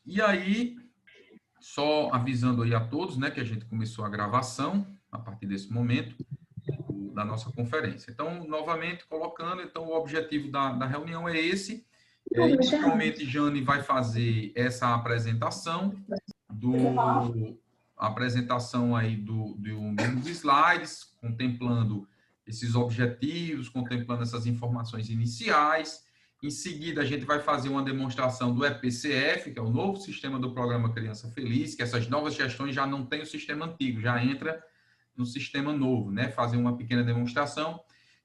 E aí, só avisando aí a todos, né, que a gente começou a gravação a partir desse momento da nossa conferência. Então, novamente, colocando, então, o objetivo da reunião é esse. Inicialmente, Jane vai fazer essa apresentação a apresentação aí dos slides, contemplando esses objetivos, contemplando essas informações iniciais. Em seguida, a gente vai fazer uma demonstração do EPCF, que é o novo sistema do Programa Criança Feliz, que essas novas gestões já não têm o sistema antigo, já entra no sistema novo, né? Fazer uma pequena demonstração.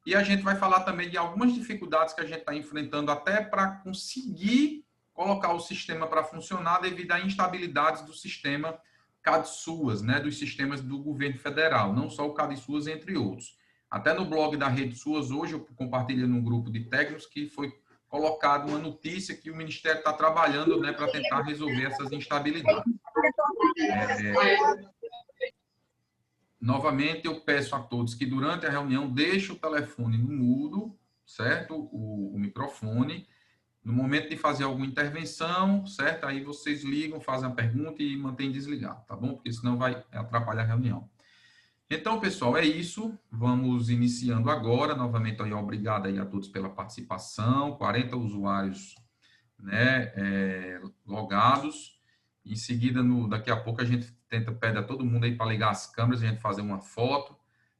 E a gente vai falar também de algumas dificuldades que a gente está enfrentando até para conseguir colocar o sistema para funcionar devido a instabilidades do sistema CADSUAS, né? Dos sistemas do governo federal, não só o CADSUAS, entre outros. Até no blog da Rede SUAS, hoje, eu compartilho num grupo de técnicos que foi colocado uma notícia que o Ministério está trabalhando, né, para tentar resolver essas instabilidades. Novamente, eu peço a todos que durante a reunião deixem o telefone no mudo, certo? O microfone. No momento de fazer alguma intervenção, certo? Aí vocês ligam, fazem a pergunta e mantêm desligado, tá bom? Porque senão vai atrapalhar a reunião. Então, pessoal, é isso. Vamos iniciando agora. Novamente, aí, obrigado aí a todos pela participação. 40 usuários, né, logados. Em seguida, daqui a pouco, a gente pede a todo mundo aí para ligar as câmeras, a gente fazer uma foto,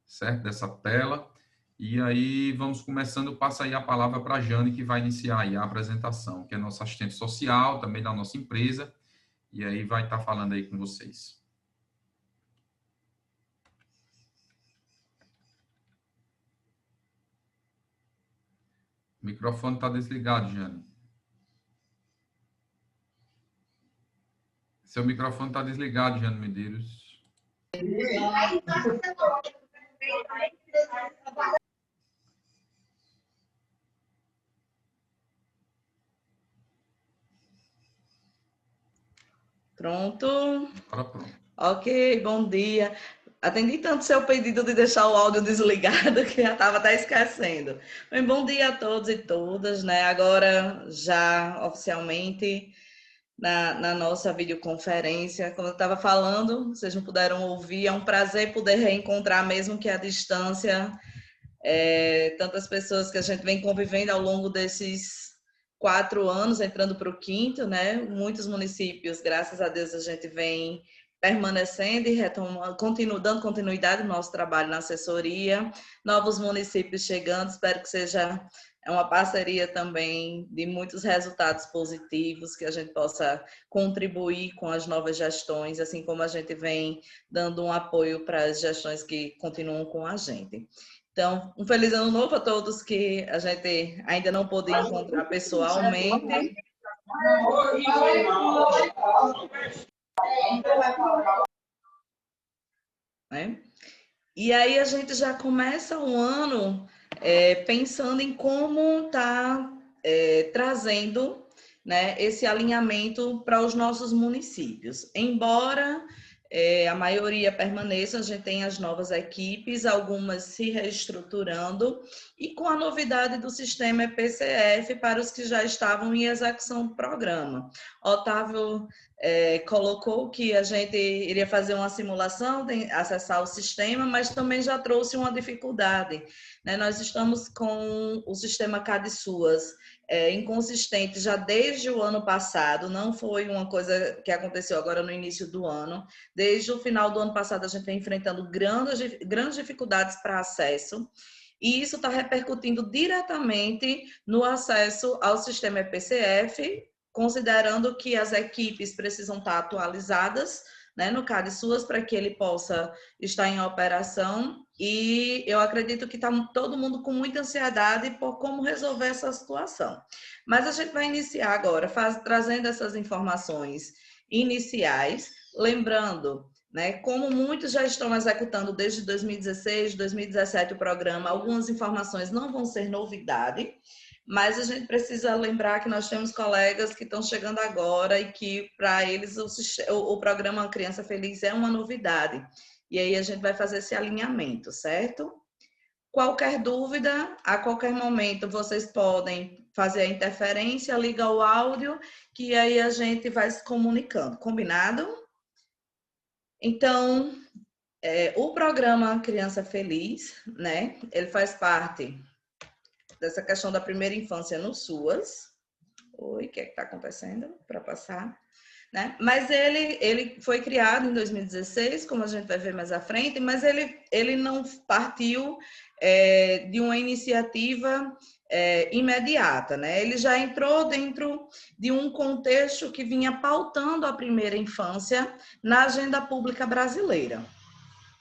certo, dessa tela. E aí, vamos começando, passa aí a palavra para a Jane, que vai iniciar aí a apresentação, que é nossa assistente social, também da nossa empresa, e aí vai estar falando aí com vocês. O microfone está desligado, Jane. Seu microfone está desligado, Jane Medeiros. Pronto? Agora pronto. Ok, bom dia. Atendi tanto seu pedido de deixar o áudio desligado que já estava até esquecendo. Bem, bom dia a todos e todas, né? Agora, já oficialmente, na nossa videoconferência, como eu estava falando, vocês não puderam ouvir, é um prazer poder reencontrar, mesmo que à distância, tantas pessoas que a gente vem convivendo ao longo desses 4 anos, entrando para o 5º, né? Muitos municípios, graças a Deus, a gente vem permanecendo e dando continuidade ao nosso trabalho na assessoria, novos municípios chegando, espero que seja uma parceria também de muitos resultados positivos, que a gente possa contribuir com as novas gestões, assim como a gente vem dando um apoio para as gestões que continuam com a gente. Então, um feliz ano novo a todos que a gente ainda não pôde encontrar pessoalmente. Né? E aí a gente já começa o ano pensando em como está trazendo, né, esse alinhamento para os nossos municípios. Embora a maioria permaneça, a gente tem as novas equipes, algumas se reestruturando, e com a novidade do sistema EPCF para os que já estavam em execução do programa. Otávio colocou que a gente iria fazer uma simulação, de acessar o sistema, mas também já trouxe uma dificuldade, né? Nós estamos com o sistema CADSUAS inconsistente já desde o ano passado, não foi uma coisa que aconteceu agora no início do ano. Desde o final do ano passado, a gente vem enfrentando grandes dificuldades para acesso, e isso está repercutindo diretamente no acesso ao sistema EPCF, considerando que as equipes precisam estar atualizadas, né, no CADSUAS, para que ele possa estar em operação, e eu acredito que está todo mundo com muita ansiedade por como resolver essa situação. Mas a gente vai iniciar agora, trazendo essas informações iniciais, lembrando, né, como muitos já estão executando desde 2016, 2017 o programa, algumas informações não vão ser novidade, mas a gente precisa lembrar que nós temos colegas que estão chegando agora e que, para eles, o programa Criança Feliz é uma novidade. E aí a gente vai fazer esse alinhamento, certo? Qualquer dúvida, a qualquer momento, vocês podem fazer a interferência, liga o áudio, que aí a gente vai se comunicando. Combinado? Então, o programa Criança Feliz, né? Ele faz parte dessa questão da primeira infância no SUAS. Oi, o que é que está acontecendo para passar? Né? Mas ele foi criado em 2016, como a gente vai ver mais à frente, mas ele não partiu de uma iniciativa imediata, né? Ele já entrou dentro de um contexto que vinha pautando a primeira infância na agenda pública brasileira.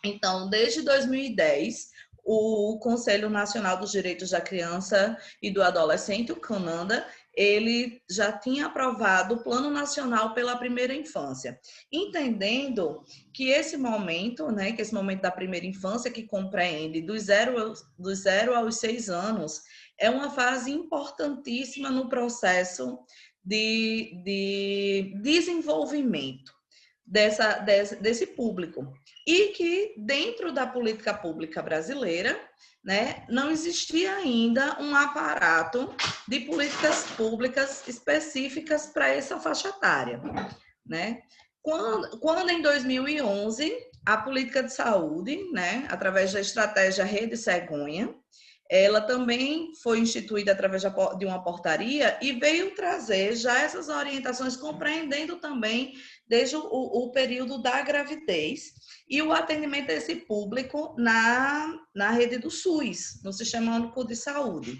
Então, desde 2010, o Conselho Nacional dos Direitos da Criança e do Adolescente, o CONANDA, ele já tinha aprovado o Plano Nacional pela Primeira Infância, entendendo que esse momento, né, que esse momento da primeira infância, que compreende dos 0 aos 6 anos, é uma fase importantíssima no processo de desenvolvimento desse público. E que dentro da política pública brasileira, né, não existia ainda um aparato de políticas públicas específicas para essa faixa etária, né? Quando em 2011, a política de saúde, né, através da estratégia Rede Cegonha, ela também foi instituída através de uma portaria e veio trazer já essas orientações, compreendendo também desde o período da gravidez e o atendimento desse público na rede do SUS, no Sistema Único de Saúde.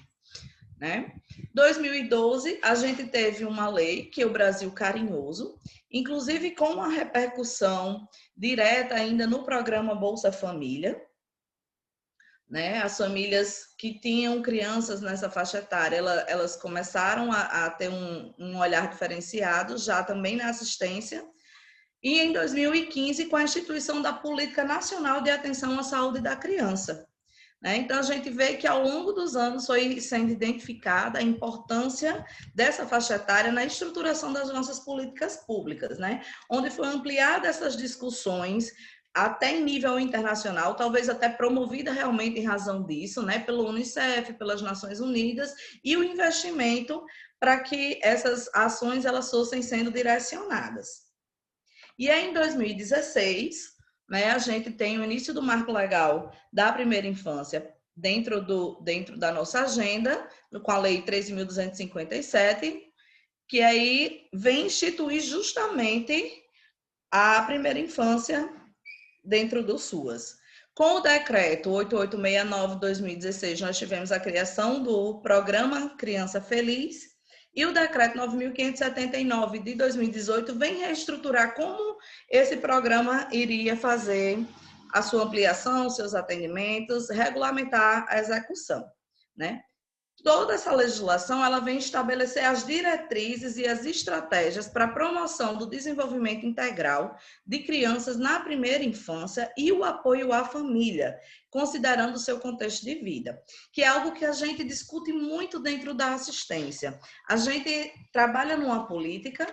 Né? 2012, a gente teve uma lei, que é o Brasil Carinhoso, inclusive com uma repercussão direta ainda no programa Bolsa Família, né? As famílias que tinham crianças nessa faixa etária, elas começaram a ter um olhar diferenciado, já também na assistência, e em 2015, com a instituição da Política Nacional de Atenção à Saúde da Criança. Né? Então, a gente vê que ao longo dos anos foi sendo identificada a importância dessa faixa etária na estruturação das nossas políticas públicas, né? Onde foi ampliada essas discussões até em nível internacional, talvez até promovida realmente em razão disso, né, pelo Unicef, pelas Nações Unidas, e o investimento para que essas ações elas fossem sendo direcionadas. E aí, em 2016, né, a gente tem o início do marco legal da primeira infância dentro da nossa agenda, com a Lei 13.257, que aí vem instituir justamente a primeira infância dentro do SUAS. Com o decreto 8869/2016, nós tivemos a criação do Programa Criança Feliz, e o decreto 9.579 de 2018 vem reestruturar como esse programa iria fazer a sua ampliação, seus atendimentos, regulamentar a execução, né? Toda essa legislação ela vem estabelecer as diretrizes e as estratégias para a promoção do desenvolvimento integral de crianças na primeira infância e o apoio à família, considerando o seu contexto de vida, que é algo que a gente discute muito dentro da assistência. A gente trabalha numa política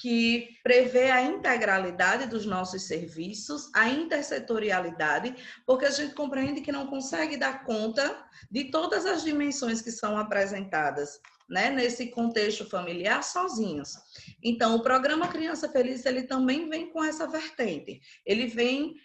que prevê a integralidade dos nossos serviços, a intersetorialidade, porque a gente compreende que não consegue dar conta de todas as dimensões que são apresentadas, né, nesse contexto familiar sozinhos. Então, o programa Criança Feliz, ele também vem com essa vertente. Ele vem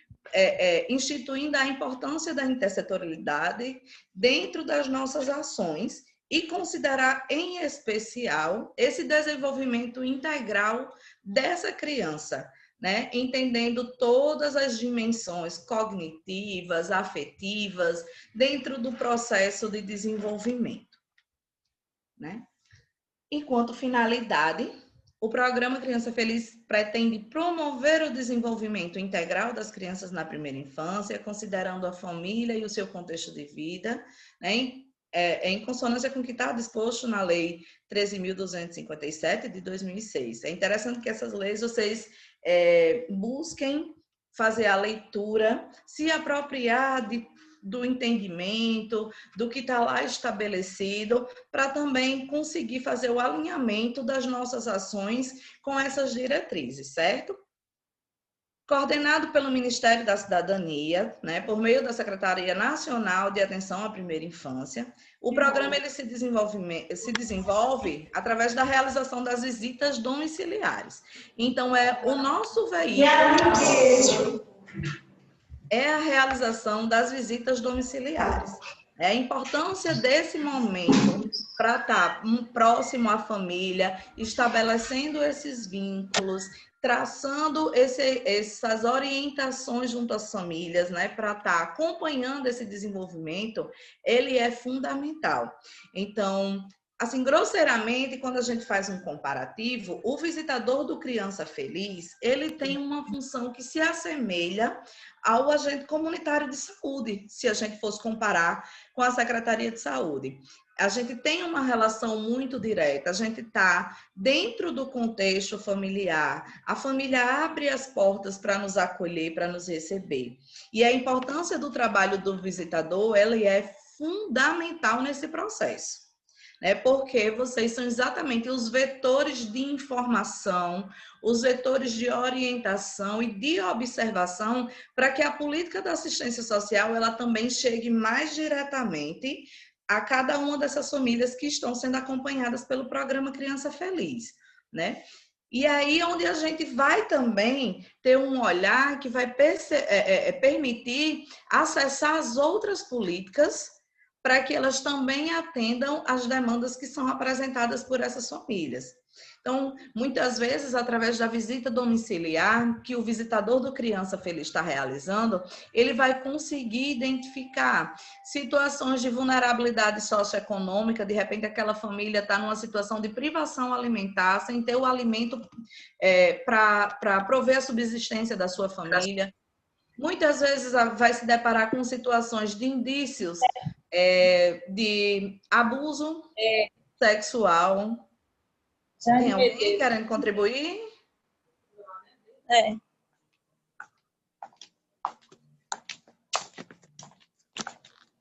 instituindo a importância da intersetorialidade dentro das nossas ações e considerar, em especial, esse desenvolvimento integral dessa criança, né? Entendendo todas as dimensões cognitivas, afetivas, dentro do processo de desenvolvimento, né? Enquanto finalidade, o programa Criança Feliz pretende promover o desenvolvimento integral das crianças na primeira infância, considerando a família e o seu contexto de vida, né? Em consonância com o que está disposto na Lei 13.257 de 2006. É interessante que essas leis vocês busquem fazer a leitura, se apropriar do entendimento, do que está lá estabelecido, para também conseguir fazer o alinhamento das nossas ações com essas diretrizes, certo? coordenado pelo Ministério da Cidadania, né, por meio da Secretaria Nacional de Atenção à Primeira Infância. O programa ele se desenvolve através da realização das visitas domiciliares. Então, é o nosso veículo, é a realização das visitas domiciliares. É a importância desse momento para estar próximo à família, estabelecendo esses vínculos, traçando essas orientações junto às famílias, né, para estar acompanhando esse desenvolvimento, ele é fundamental. Então, assim, grosseiramente, quando a gente faz um comparativo, o visitador do Criança Feliz, ele tem uma função que se assemelha ao agente comunitário de saúde, se a gente fosse comparar com a Secretaria de Saúde. A gente tem uma relação muito direta, a gente está dentro do contexto familiar, a família abre as portas para nos acolher, para nos receber. E a importância do trabalho do visitador, ela é fundamental nesse processo, né? Porque vocês são exatamente os vetores de informação, os vetores de orientação e de observação para que a política da assistência social ela também chegue mais diretamente a cada uma dessas famílias que estão sendo acompanhadas pelo programa Criança Feliz, né? E aí onde a gente vai também ter um olhar que vai permitir acessar as outras políticas para que elas também atendam às demandas que são apresentadas por essas famílias. Então, muitas vezes, através da visita domiciliar, que o visitador do Criança Feliz está realizando, ele vai conseguir identificar situações de vulnerabilidade socioeconômica, de repente aquela família está numa situação de privação alimentar, sem ter o alimento para prover a subsistência da sua família. Muitas vezes vai se deparar com situações de indícios de abuso sexual. Tem alguém querendo contribuir?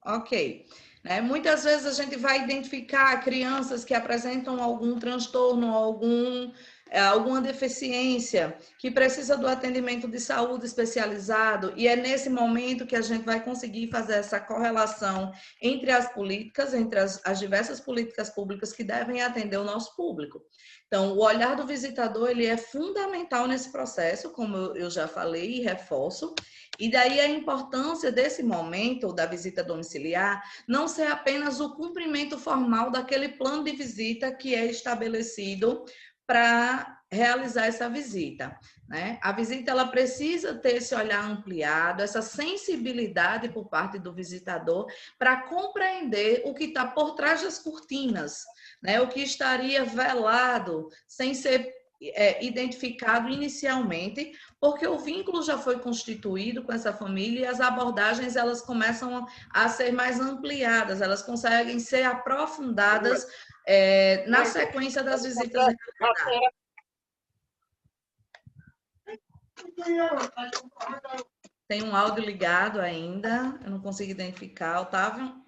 Ok. Né? Muitas vezes a gente vai identificar crianças que apresentam algum transtorno, alguma deficiência, que precisa do atendimento de saúde especializado, e é nesse momento que a gente vai conseguir fazer essa correlação entre as políticas, entre as diversas políticas públicas que devem atender o nosso público. Então, o olhar do visitador, ele é fundamental nesse processo, como eu já falei e reforço, e daí a importância desse momento da visita domiciliar não ser apenas o cumprimento formal daquele plano de visita que é estabelecido para realizar essa visita, né? A visita ela precisa ter esse olhar ampliado, essa sensibilidade por parte do visitador para compreender o que está por trás das cortinas, né? O que estaria velado, sem ser identificado inicialmente, porque o vínculo já foi constituído com essa família e as abordagens elas começam a ser mais ampliadas, elas conseguem ser aprofundadas na sequência das visitas encaminhadas. Tem um áudio ligado ainda, eu não consigo identificar, Otávio.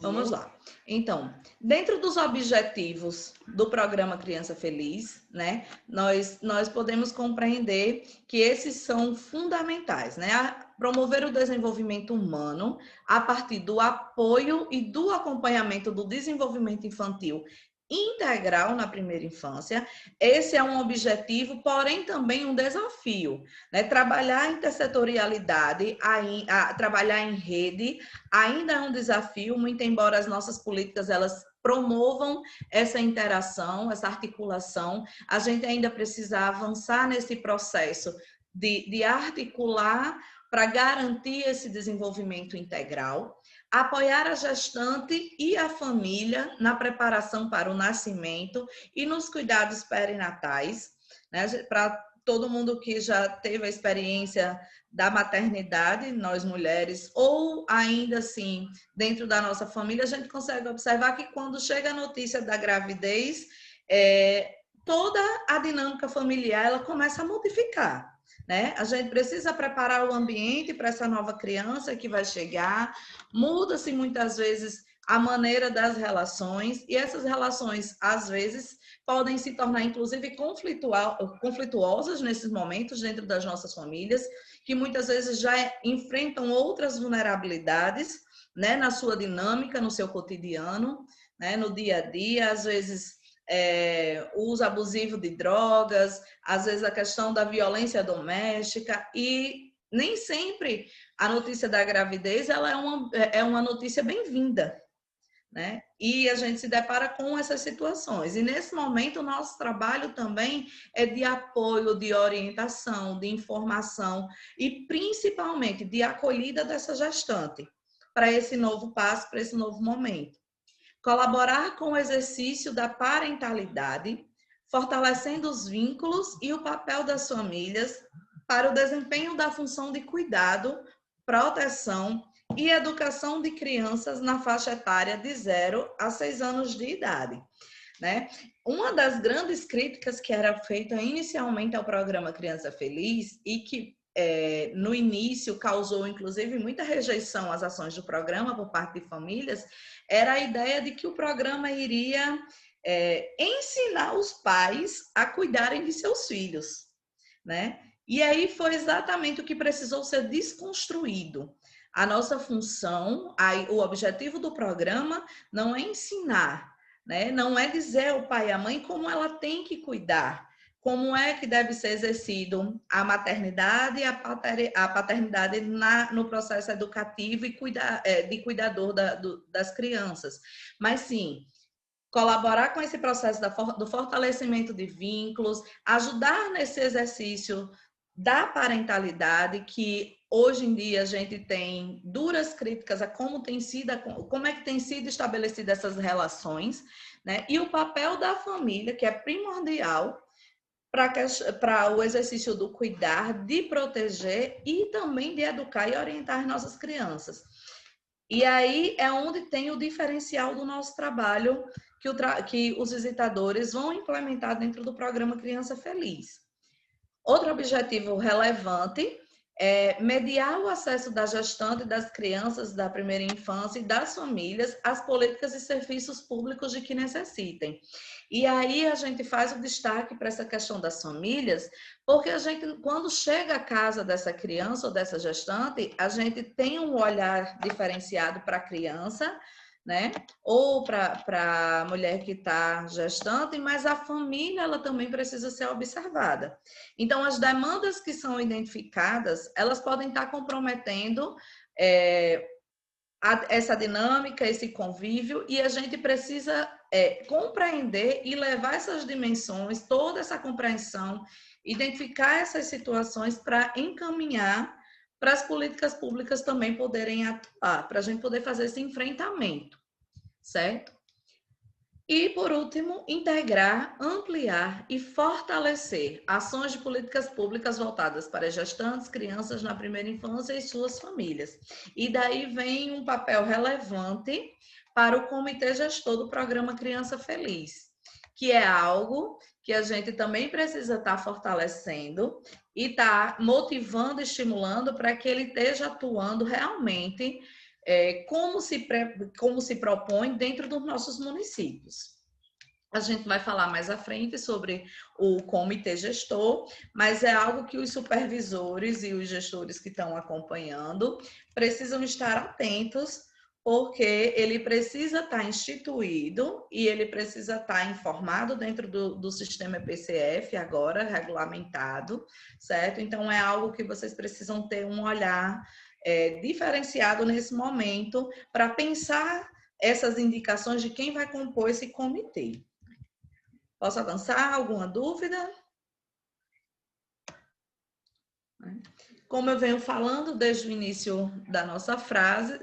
Vamos lá. Então, dentro dos objetivos do programa Criança Feliz, né, nós podemos compreender que esses são fundamentais, né? Promover o desenvolvimento humano a partir do apoio e do acompanhamento do desenvolvimento infantil integral na primeira infância. Esse é um objetivo, porém também um desafio, né? Trabalhar a intersetorialidade, trabalhar em rede, ainda é um desafio, muito embora as nossas políticas elas promovam essa interação, essa articulação, a gente ainda precisa avançar nesse processo de articular para garantir esse desenvolvimento integral, apoiar a gestante e a família na preparação para o nascimento e nos cuidados perinatais, né? Para todo mundo que já teve a experiência da maternidade, nós mulheres, ou ainda assim, dentro da nossa família, a gente consegue observar que quando chega a notícia da gravidez, toda a dinâmica familiar ela começa a modificar, né? A gente precisa preparar o ambiente para essa nova criança que vai chegar, muda-se muitas vezes a maneira das relações, e essas relações, às vezes, podem se tornar, inclusive, conflituosas nesses momentos dentro das nossas famílias, que muitas vezes já enfrentam outras vulnerabilidades, né, na sua dinâmica, no seu cotidiano, né, no dia a dia, às vezes o uso abusivo de drogas, às vezes a questão da violência doméstica, e nem sempre a notícia da gravidez ela é uma notícia bem-vinda, né? E a gente se depara com essas situações. E nesse momento, o nosso trabalho também é de apoio, de orientação, de informação e principalmente de acolhida dessa gestante para esse novo passo, para esse novo momento. Colaborar com o exercício da parentalidade, fortalecendo os vínculos e o papel das famílias para o desempenho da função de cuidado, proteção e educação de crianças na faixa etária de 0 a 6 anos de idade, né? Uma das grandes críticas que era feita inicialmente ao programa Criança Feliz e que no início causou, inclusive, muita rejeição às ações do programa por parte de famílias, era a ideia de que o programa iria ensinar os pais a cuidarem de seus filhos, né? E aí foi exatamente o que precisou ser desconstruído. A nossa função, o objetivo do programa não é ensinar, né? Não é dizer ao pai e à mãe como ela tem que cuidar, como é que deve ser exercido a maternidade e a paternidade no processo educativo e de cuidador das crianças. Mas sim, colaborar com esse processo do fortalecimento de vínculos, ajudar nesse exercício da parentalidade, que hoje em dia a gente tem duras críticas a como é que tem sido estabelecidas essas relações, né? E o papel da família, que é primordial para o exercício do cuidar, de proteger e também de educar e orientar nossas crianças. E aí é onde tem o diferencial do nosso trabalho que os visitadores vão implementar dentro do programa Criança Feliz. Outro objetivo relevante é mediar o acesso da gestante, das crianças da primeira infância e das famílias às políticas e serviços públicos de que necessitem. E aí a gente faz o destaque para essa questão das famílias, porque a gente, quando chega à casa dessa criança ou dessa gestante, a gente tem um olhar diferenciado para a criança, né? Ou para a mulher que está gestante, mas a família ela também precisa ser observada. Então, as demandas que são identificadas, elas podem estar comprometendo essa dinâmica, esse convívio, e a gente precisa compreender e levar essas dimensões, toda essa compreensão, identificar essas situações para encaminhar para as políticas públicas também poderem atuar, para a gente poder fazer esse enfrentamento, certo? E, por último, integrar, ampliar e fortalecer ações de políticas públicas voltadas para gestantes, crianças na primeira infância e suas famílias. E daí vem um papel relevante para o comitê gestor do programa Criança Feliz, que é algo que a gente também precisa estar fortalecendo e estar motivando, estimulando para que ele esteja atuando realmente como se propõe dentro dos nossos municípios. A gente vai falar mais à frente sobre o comitê gestor, mas é algo que os supervisores e os gestores que estão acompanhando precisam estar atentos, porque ele precisa estar instituído e ele precisa estar informado dentro do sistema EPCF, agora regulamentado, certo? Então, é algo que vocês precisam ter um olhar diferenciado nesse momento para pensar essas indicações de quem vai compor esse comitê. Posso avançar? Alguma dúvida? Como eu venho falando desde o início da nossa frase,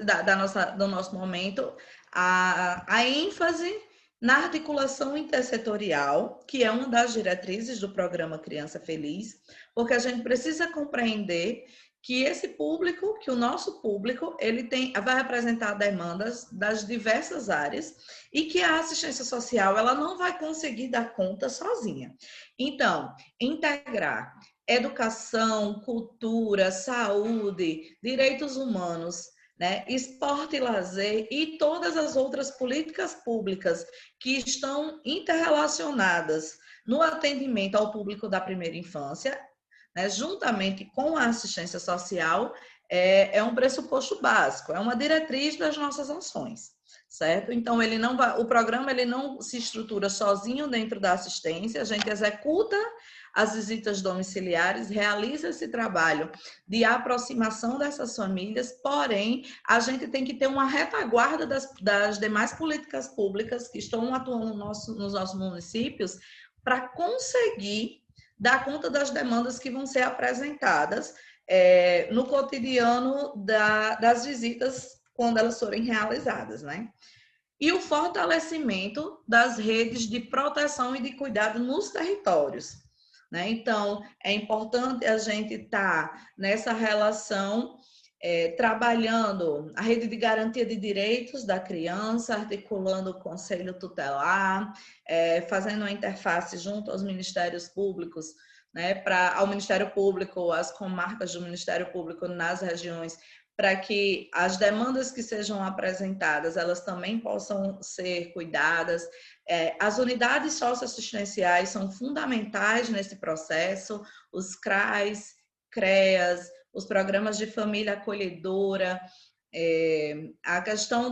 do nosso momento, a ênfase na articulação intersetorial, que é uma das diretrizes do programa Criança Feliz, porque a gente precisa compreender que esse público, que o nosso público, ele vai representar demandas das diversas áreas e que a assistência social ela não vai conseguir dar conta sozinha. Então, integrar educação, cultura, saúde, direitos humanos, né, esporte e lazer e todas as outras políticas públicas que estão interrelacionadas no atendimento ao público da primeira infância, né, juntamente com a assistência social, é um pressuposto básico, é uma diretriz das nossas ações, certo? Então, o programa ele não se estrutura sozinho dentro da assistência, a gente executa as visitas domiciliares, realiza esse trabalho de aproximação dessas famílias, porém, a gente tem que ter uma retaguarda das demais políticas públicas que estão atuando nos nossos municípios para conseguir dar conta das demandas que vão ser apresentadas no cotidiano das visitas quando elas forem realizadas, né? E o fortalecimento das redes de proteção e de cuidado nos territórios, né? Então, é importante a gente estar nessa relação, trabalhando a rede de garantia de direitos da criança, articulando o conselho tutelar, fazendo uma interface junto aos ministérios públicos, né, ao Ministério Público, as comarcas do Ministério Público nas regiões, para que as demandas que sejam apresentadas, elas também possam ser cuidadas. As unidades socioassistenciais são fundamentais nesse processo, os CRAs, CREAS, os programas de família acolhedora, a questão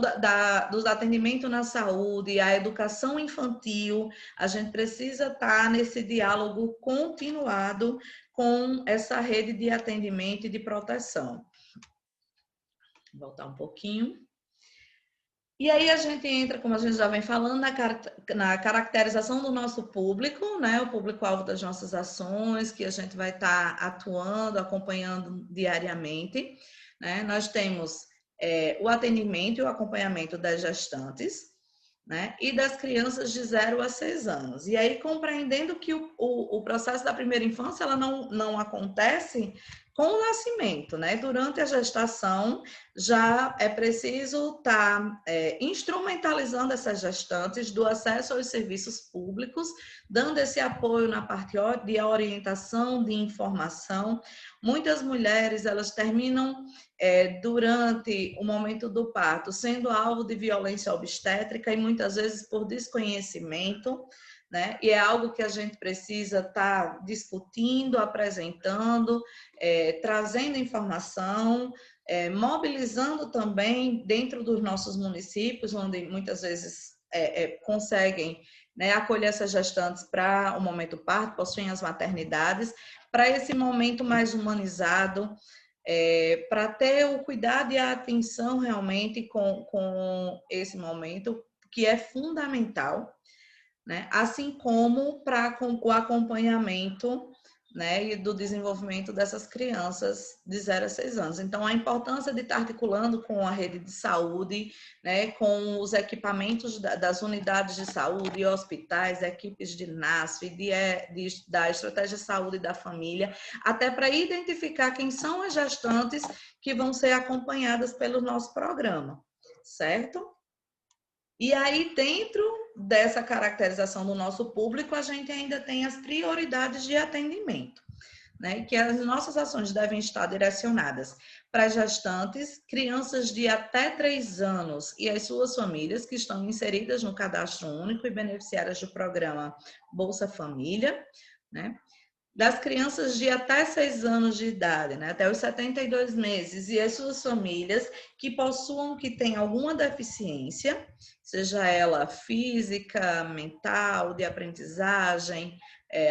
dos atendimentos na saúde, a educação infantil, a gente precisa estar nesse diálogo continuado com essa rede de atendimento e de proteção. Vou voltar um pouquinho. E aí a gente entra, como a gente já vem falando, na caracterização do nosso público, né? O público-alvo das nossas ações, que a gente vai estar atuando, acompanhando diariamente, né? Nós temos o atendimento e o acompanhamento das gestantes, né? E das crianças de 0 a 6 anos. E aí, compreendendo que o processo da primeira infância ela não acontece com o nascimento, né? Durante a gestação, já é preciso estar instrumentalizando essas gestantes do acesso aos serviços públicos, dando esse apoio na parte de orientação, de informação. Muitas mulheres, elas terminam durante o momento do parto sendo alvo de violência obstétrica e muitas vezes por desconhecimento, né? E é algo que a gente precisa estar discutindo, apresentando, trazendo informação, mobilizando também dentro dos nossos municípios, onde muitas vezes conseguem, né, acolher essas gestantes para o momento do parto, possuem as maternidades, para esse momento mais humanizado, para ter o cuidado e a atenção realmente com esse momento, que é fundamental, né? Assim como para o acompanhamento, né, e do desenvolvimento dessas crianças de 0 a 6 anos. Então, a importância de estar articulando com a rede de saúde, né, com os equipamentos das unidades de saúde, hospitais, equipes de NASF, da estratégia de saúde da família, até para identificar quem são as gestantes que vão ser acompanhadas pelo nosso programa, certo? E aí, dentro dessa caracterização do nosso público, a gente ainda tem as prioridades de atendimento, né? Que as nossas ações devem estar direcionadas para gestantes, crianças de até 3 anos e as suas famílias que estão inseridas no cadastro único e beneficiárias do programa Bolsa Família, né? Das crianças de até 6 anos de idade, né, até os 72 meses, e as suas famílias que possuam, que têm alguma deficiência, seja ela física, mental, de aprendizagem,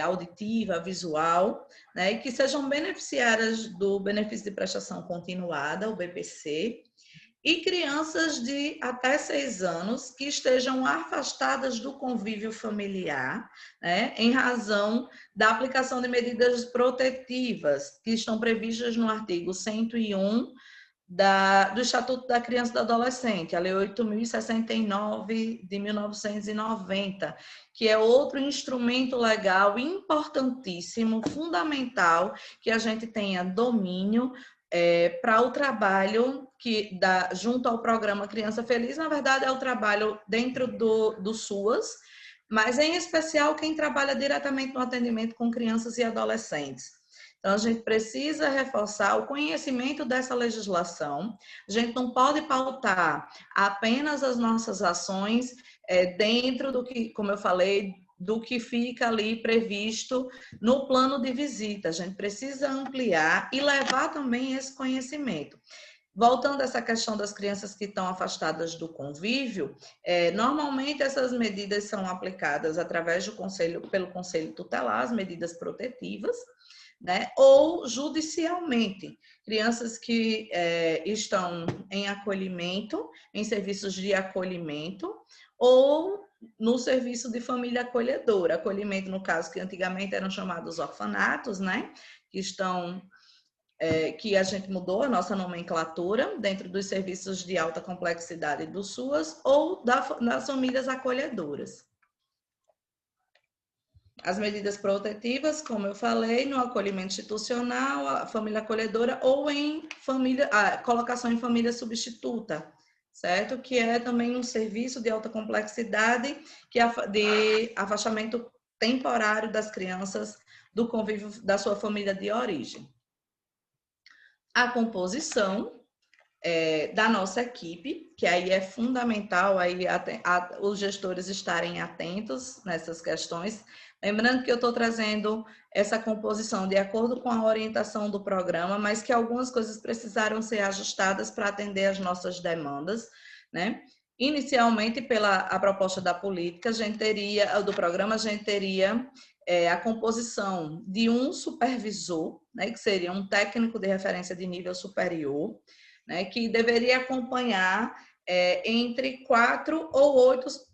auditiva, visual, né, e que sejam beneficiárias do benefício de prestação continuada, o BPC, e crianças de até 6 anos que estejam afastadas do convívio familiar, né, em razão da aplicação de medidas protetivas que estão previstas no artigo 101 do Estatuto da Criança e do Adolescente, a Lei 8.069 de 1990, que é outro instrumento legal importantíssimo, fundamental, que a gente tenha domínio para o trabalho junto ao programa Criança Feliz. Na verdade, é o trabalho dentro do SUAS, mas em especial quem trabalha diretamente no atendimento com crianças e adolescentes. Então, a gente precisa reforçar o conhecimento dessa legislação. A gente não pode pautar apenas as nossas ações dentro do que, como eu falei, do que fica ali previsto no plano de visita. A gente precisa ampliar e levar também esse conhecimento. Voltando a essa questão das crianças que estão afastadas do convívio, normalmente essas medidas são aplicadas através do conselho, pelo conselho tutelar, as medidas protetivas, né? Ou judicialmente, crianças que estão em acolhimento, em serviços de acolhimento, ou no serviço de família acolhedora. Acolhimento, no caso, que antigamente eram chamados orfanatos, né? Que estão... que a gente mudou a nossa nomenclatura dentro dos serviços de alta complexidade do SUAS ou das famílias acolhedoras. As medidas protetivas, como eu falei, no acolhimento institucional, a família acolhedora ou em família, colocação em família substituta, certo? Que é também um serviço de alta complexidade de afastamento temporário das crianças do convívio da sua família de origem. A composição da nossa equipe, que aí é fundamental aí os gestores estarem atentos nessas questões. Lembrando que eu estou trazendo essa composição de acordo com a orientação do programa, mas que algumas coisas precisaram ser ajustadas para atender às nossas demandas, né? Inicialmente, a proposta da política, do programa, a gente teria a composição de um supervisor, né, que seria um técnico de referência de nível superior, né, que deveria acompanhar entre 4 ou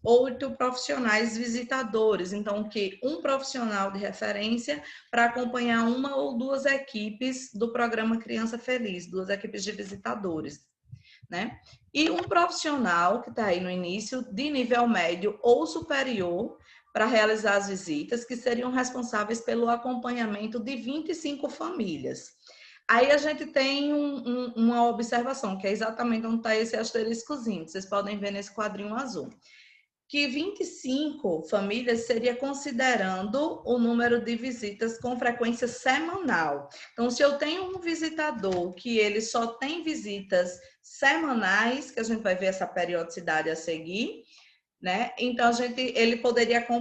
8 profissionais visitadores. Então, um profissional de referência para acompanhar uma ou duas equipes do programa Criança Feliz, 2 equipes de visitadores, né? E um profissional que está aí no início, de nível médio ou superior, para realizar as visitas, que seriam responsáveis pelo acompanhamento de 25 famílias. Aí a gente tem uma observação, que é exatamente onde está esse asteriscozinho, que vocês podem ver nesse quadrinho azul, que 25 famílias seria considerando o número de visitas com frequência semanal. Então, se eu tenho um visitador que ele só tem visitas semanais, que a gente vai ver essa periodicidade a seguir, né? Então,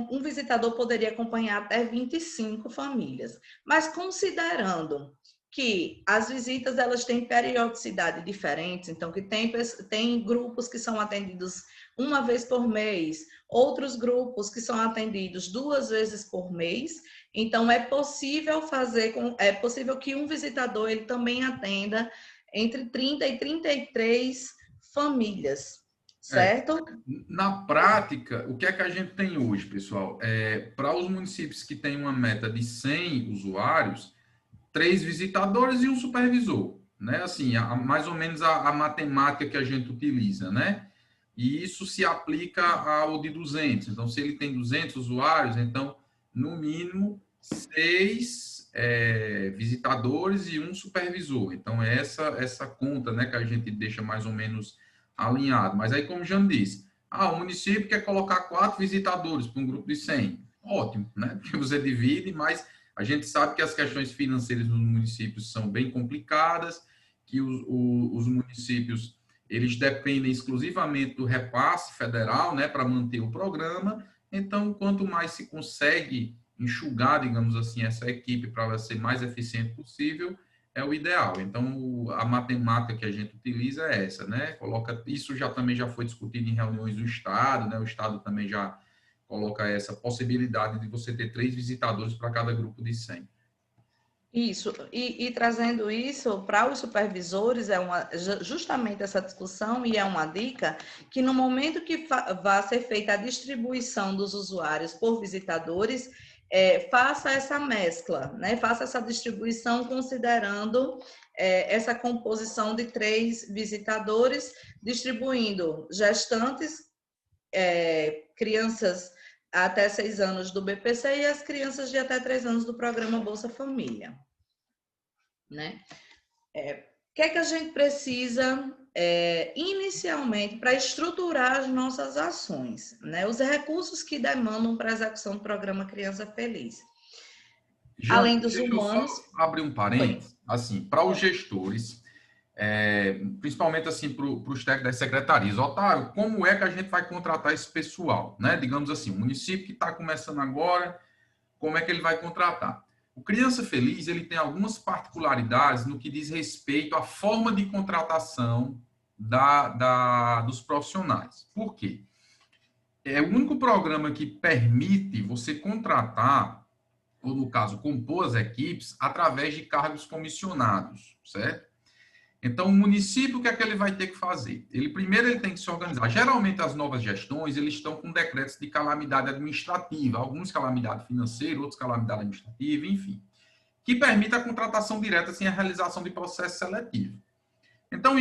um visitador poderia acompanhar até 25 famílias. Mas considerando que as visitas elas têm periodicidade diferente, então que tem grupos que são atendidos uma vez por mês, outros grupos que são atendidos 2 vezes por mês, então é possível que um visitador ele também atenda entre 30 e 33 famílias. Certo? Na prática, o que é que a gente tem hoje, pessoal? Para os municípios que têm uma meta de 100 usuários, 3 visitadores e um supervisor, né? Assim, mais ou menos a matemática que a gente utiliza, né? E isso se aplica ao de 200. Então, se ele tem 200 usuários, então, no mínimo, 6 visitadores e um supervisor. Então, é essa conta, né, que a gente deixa mais ou menos alinhado. Mas aí, como o Jean disse, o município quer colocar 4 visitadores para um grupo de 100. Ótimo, né? Porque você divide, mas a gente sabe que as questões financeiras nos municípios são bem complicadas, que os municípios eles dependem exclusivamente do repasse federal, né, para manter o programa. Então, quanto mais se consegue enxugar, digamos assim, essa equipe para ela ser mais eficiente possível, é o ideal. Então, a matemática que a gente utiliza é essa, né? Isso também já foi discutido em reuniões do Estado, né? O Estado também já coloca essa possibilidade de você ter 3 visitadores para cada grupo de 100. Isso, e trazendo isso para os supervisores, justamente essa discussão, e é uma dica, que no momento que vá ser feita a distribuição dos usuários por visitadores, faça essa mescla, né? Faça essa distribuição considerando essa composição de 3 visitadores, distribuindo gestantes, crianças até 6 anos do BPC e as crianças de até 3 anos do programa Bolsa Família, né? O que é que a gente precisa inicialmente para estruturar as nossas ações, né? Os recursos que demandam para a execução do programa Criança Feliz. além dos Deixa eu só humanos. abrir um Oi. parênteses, assim, para os gestores, principalmente assim para os técnicos das secretarias. Otávio, como é que a gente vai contratar esse pessoal? Né? Digamos assim, o município que está começando agora, como é que ele vai contratar? O Criança Feliz ele tem algumas particularidades no que diz respeito à forma de contratação dos profissionais. Por quê? É o único programa que permite você contratar, ou no caso, compor as equipes, através de cargos comissionados, certo? Então, o município, o que é que ele vai ter que fazer? Ele tem que se organizar. Geralmente, as novas gestões, eles estão com decretos de calamidade administrativa, alguns calamidade financeira, outros calamidade administrativa, enfim, que permite a contratação direta sem a realização de processo seletivo. Então,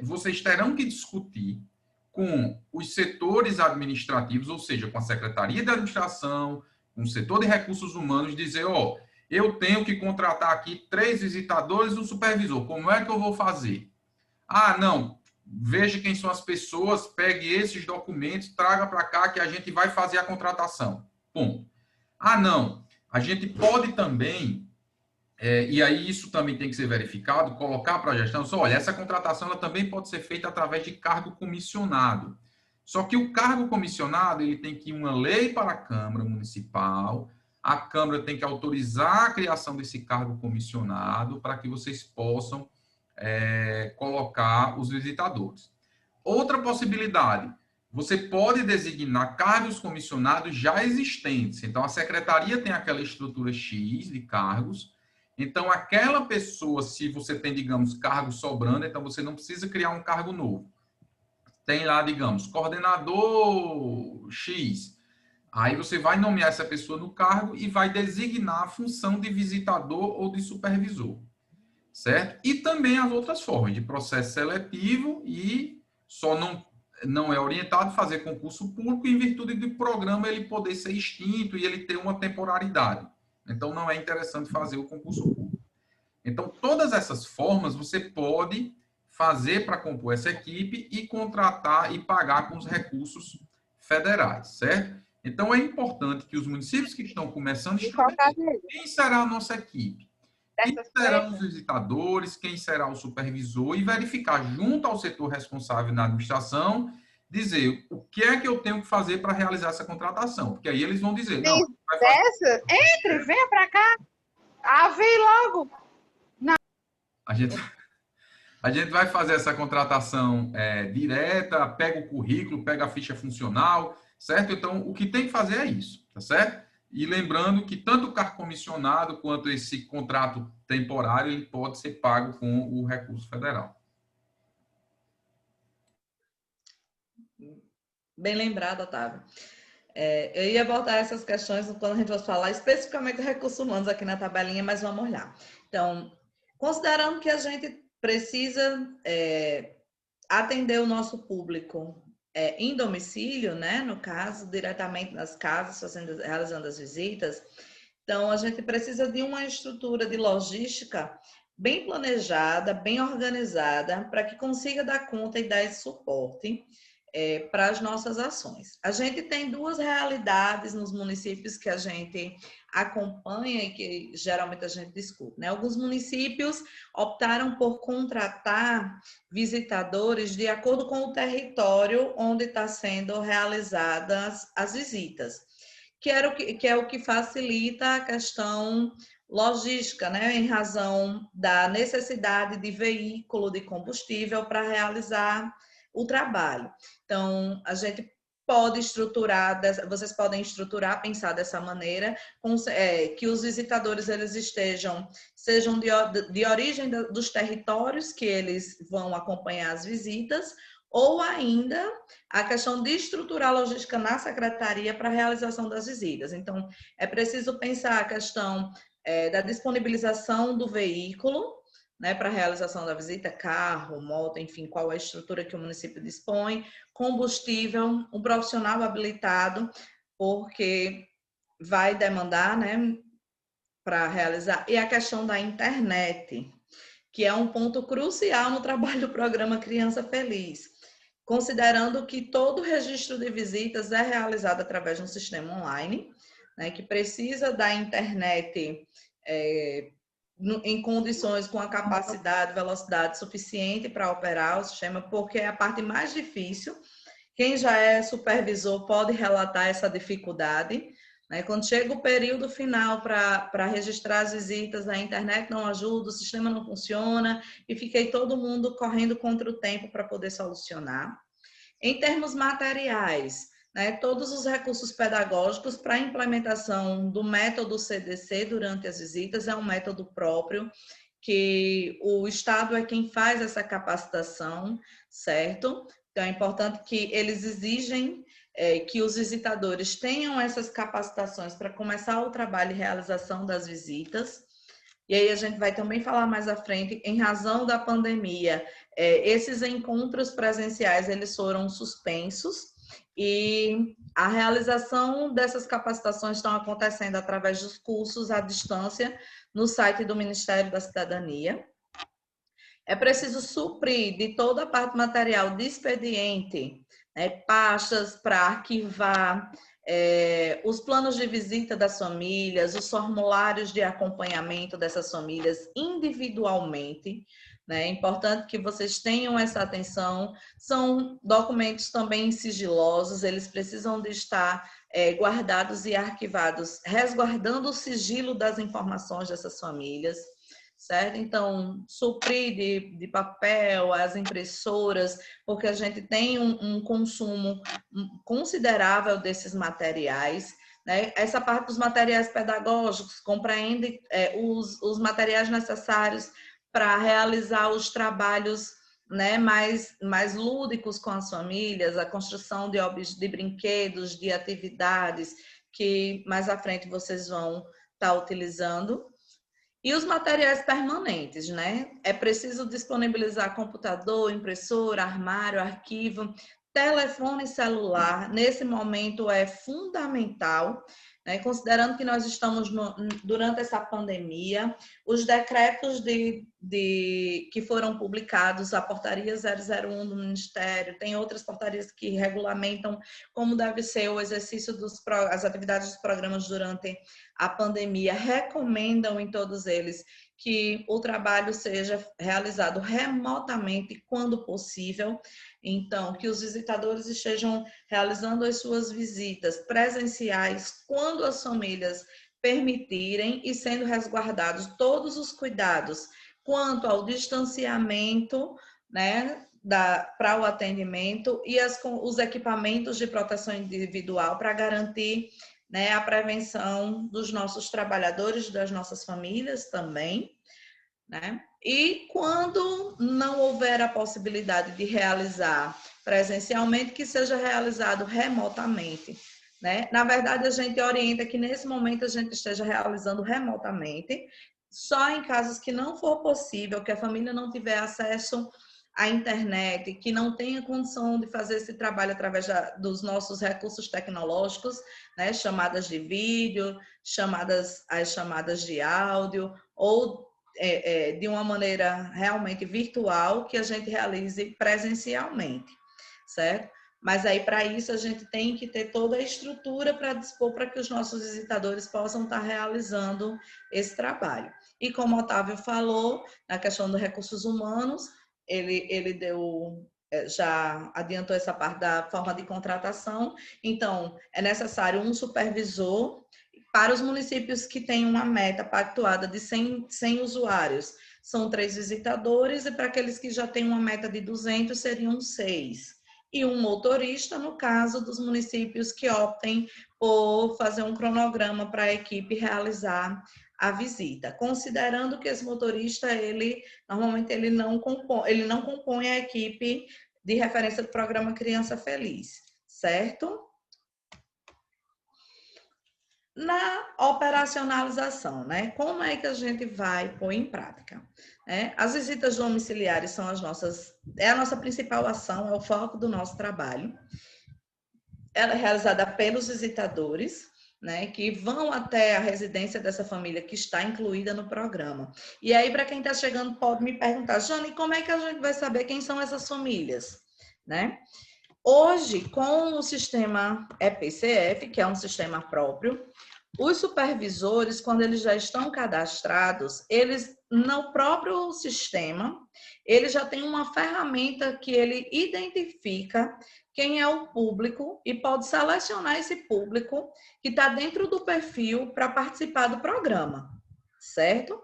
vocês terão que discutir com os setores administrativos, ou seja, com a Secretaria de Administração, com o setor de recursos humanos, dizer, ó, eu tenho que contratar aqui 3 visitadores e um supervisor. Como é que eu vou fazer? Ah, não. Veja quem são as pessoas, pegue esses documentos, traga para cá que a gente vai fazer a contratação. Ponto. Ah, não. A gente pode também, e aí isso também tem que ser verificado, colocar para a gestão, só, olha, essa contratação ela também pode ser feita através de cargo comissionado. Só que o cargo comissionado, ele tem que ir uma lei para a Câmara Municipal, a Câmara tem que autorizar a criação desse cargo comissionado para que vocês possam colocar os visitadores. Outra possibilidade, você pode designar cargos comissionados já existentes. Então, a secretaria tem aquela estrutura X de cargos. Então, aquela pessoa, se você tem, digamos, cargo sobrando, então você não precisa criar um cargo novo. Tem lá, digamos, coordenador X. Aí você vai nomear essa pessoa no cargo e vai designar a função de visitador ou de supervisor. Certo? E também as outras formas de processo seletivo e só não é orientado a fazer concurso público em virtude do programa ele poder ser extinto e ele ter uma temporalidade. Então, não é interessante fazer o concurso público. Então, todas essas formas você pode fazer para compor essa equipe e contratar e pagar com os recursos federais, certo? Então, é importante que os municípios que estão começando estabeleçam quem será a nossa equipe, quem serão os visitadores, quem será o supervisor e verificar junto ao setor responsável na administração, dizer o que é que eu tenho que fazer para realizar essa contratação, porque aí eles vão dizer, não, vai fazer... Entre, venha para cá. Ah, vem logo. Não. A gente vai fazer essa contratação direta, pega o currículo, pega a ficha funcional, certo? Então, o que tem que fazer é isso, tá certo? E lembrando que tanto o cargo comissionado quanto esse contrato temporário, ele pode ser pago com o recurso federal. Bem lembrado, Otávio. Eu ia voltar a essas questões quando a gente fosse falar especificamente de recursos humanos aqui na tabelinha, mas vamos olhar. Então, considerando que a gente precisa atender o nosso público em domicílio, né? No caso, diretamente nas casas, realizando as visitas. Então, a gente precisa de uma estrutura de logística bem planejada, bem organizada, para que consiga dar conta e dar esse suporte para as nossas ações. A gente tem 2 realidades nos municípios que a gente acompanha e que geralmente a gente discute, né? Alguns municípios optaram por contratar visitadores de acordo com o território onde está sendo realizadas as visitas, que é o que facilita a questão logística, né? Em razão da necessidade de veículo de combustível para realizar o trabalho. Então, a gente pode estruturar, vocês podem estruturar, pensar dessa maneira, que os visitadores eles sejam de origem dos territórios que eles vão acompanhar as visitas, ou ainda a questão de estruturar a logística na secretaria para a realização das visitas. Então, é preciso pensar a questão da disponibilização do veículo, né, para a realização da visita, carro, moto, enfim, qual é a estrutura que o município dispõe, combustível, um profissional habilitado, porque vai demandar, né, para realizar, e a questão da internet, que é um ponto crucial no trabalho do programa Criança Feliz, considerando que todo o registro de visitas é realizado através de um sistema online, né, que precisa da internet em condições com a capacidade, velocidade suficiente para operar o sistema, porque é a parte mais difícil. Quem já é supervisor pode relatar essa dificuldade, né? Quando chega o período final para registrar as visitas, a internet não ajuda, o sistema não funciona e fiquei todo mundo correndo contra o tempo para poder solucionar. Em termos materiais, né, todos os recursos pedagógicos para a implementação do método CDC durante as visitas é um método próprio, que o Estado é quem faz essa capacitação, certo? Então, é importante que eles exigem que os visitadores tenham essas capacitações para começar o trabalho e realização das visitas. E aí a gente vai também falar mais à frente, em razão da pandemia, esses encontros presenciais, eles foram suspensos e a realização dessas capacitações estão acontecendo através dos cursos à distância no site do Ministério da Cidadania. É preciso suprir de toda a parte material de expediente, né, pastas para arquivar, os planos de visita das famílias, os formulários de acompanhamento dessas famílias individualmente, né? É importante que vocês tenham essa atenção. São documentos também sigilosos, eles precisam de estar guardados e arquivados, resguardando o sigilo das informações dessas famílias, certo? Então, suprir de papel, as impressoras, porque a gente tem um consumo considerável desses materiais, né? Essa parte dos materiais pedagógicos compreende os materiais necessários para realizar os trabalhos, né, mais lúdicos com as famílias, a construção de brinquedos, de atividades que mais à frente vocês vão estar utilizando. E os materiais permanentes, né? É preciso disponibilizar computador, impressora, armário, arquivo, telefone celular. Nesse momento é fundamental, né? Considerando que nós estamos durante essa pandemia, os decretos que foram publicados, a portaria 001 do Ministério, tem outras portarias que regulamentam como deve ser o exercício as atividades dos programas durante a pandemia, recomendam em todos eles que o trabalho seja realizado remotamente quando possível. Então, que os visitadores estejam realizando as suas visitas presenciais quando as famílias permitirem e sendo resguardados todos os cuidados quanto ao distanciamento, né, para o atendimento e os equipamentos de proteção individual para garantir, né, a prevenção dos nossos trabalhadores, das nossas famílias também, né? E quando não houver a possibilidade de realizar presencialmente, que seja realizado remotamente, né? Na verdade, a gente orienta que nesse momento a gente esteja realizando remotamente, só em casos que não for possível, que a família não tiver acesso à internet, que não tenha condição de fazer esse trabalho através dos nossos recursos tecnológicos, né? Chamadas de vídeo, as chamadas de áudio, ou de uma maneira realmente virtual, que a gente realize presencialmente, certo? Mas aí, para isso, a gente tem que ter toda a estrutura para dispor para que os nossos visitadores possam estar realizando esse trabalho. E como o Otávio falou, na questão dos recursos humanos, ele já adiantou essa parte da forma de contratação. Então, é necessário um supervisor para os municípios que têm uma meta pactuada de 100 usuários. São 3 visitadores, e para aqueles que já têm uma meta de 200, seriam 6. E um motorista, no caso dos municípios que optem por fazer um cronograma para a equipe realizar a visita, considerando que esse motorista, normalmente ele não compõe a equipe de referência do programa Criança Feliz, certo? Na operacionalização, né? Como é que a gente vai pôr em prática? As visitas domiciliares são a nossa principal ação, é o foco do nosso trabalho. Ela é realizada pelos visitadores, né, que vão até a residência dessa família que está incluída no programa. E aí, para quem está chegando, pode me perguntar, Jane, como é que a gente vai saber quem são essas famílias? Né? Hoje, com o sistema EPCF, que é um sistema próprio, Os supervisores, quando eles já estão cadastrados, eles, no próprio sistema, ele já tem uma ferramenta que ele identifica quem é o público e pode selecionar esse público que está dentro do perfil para participar do programa, certo?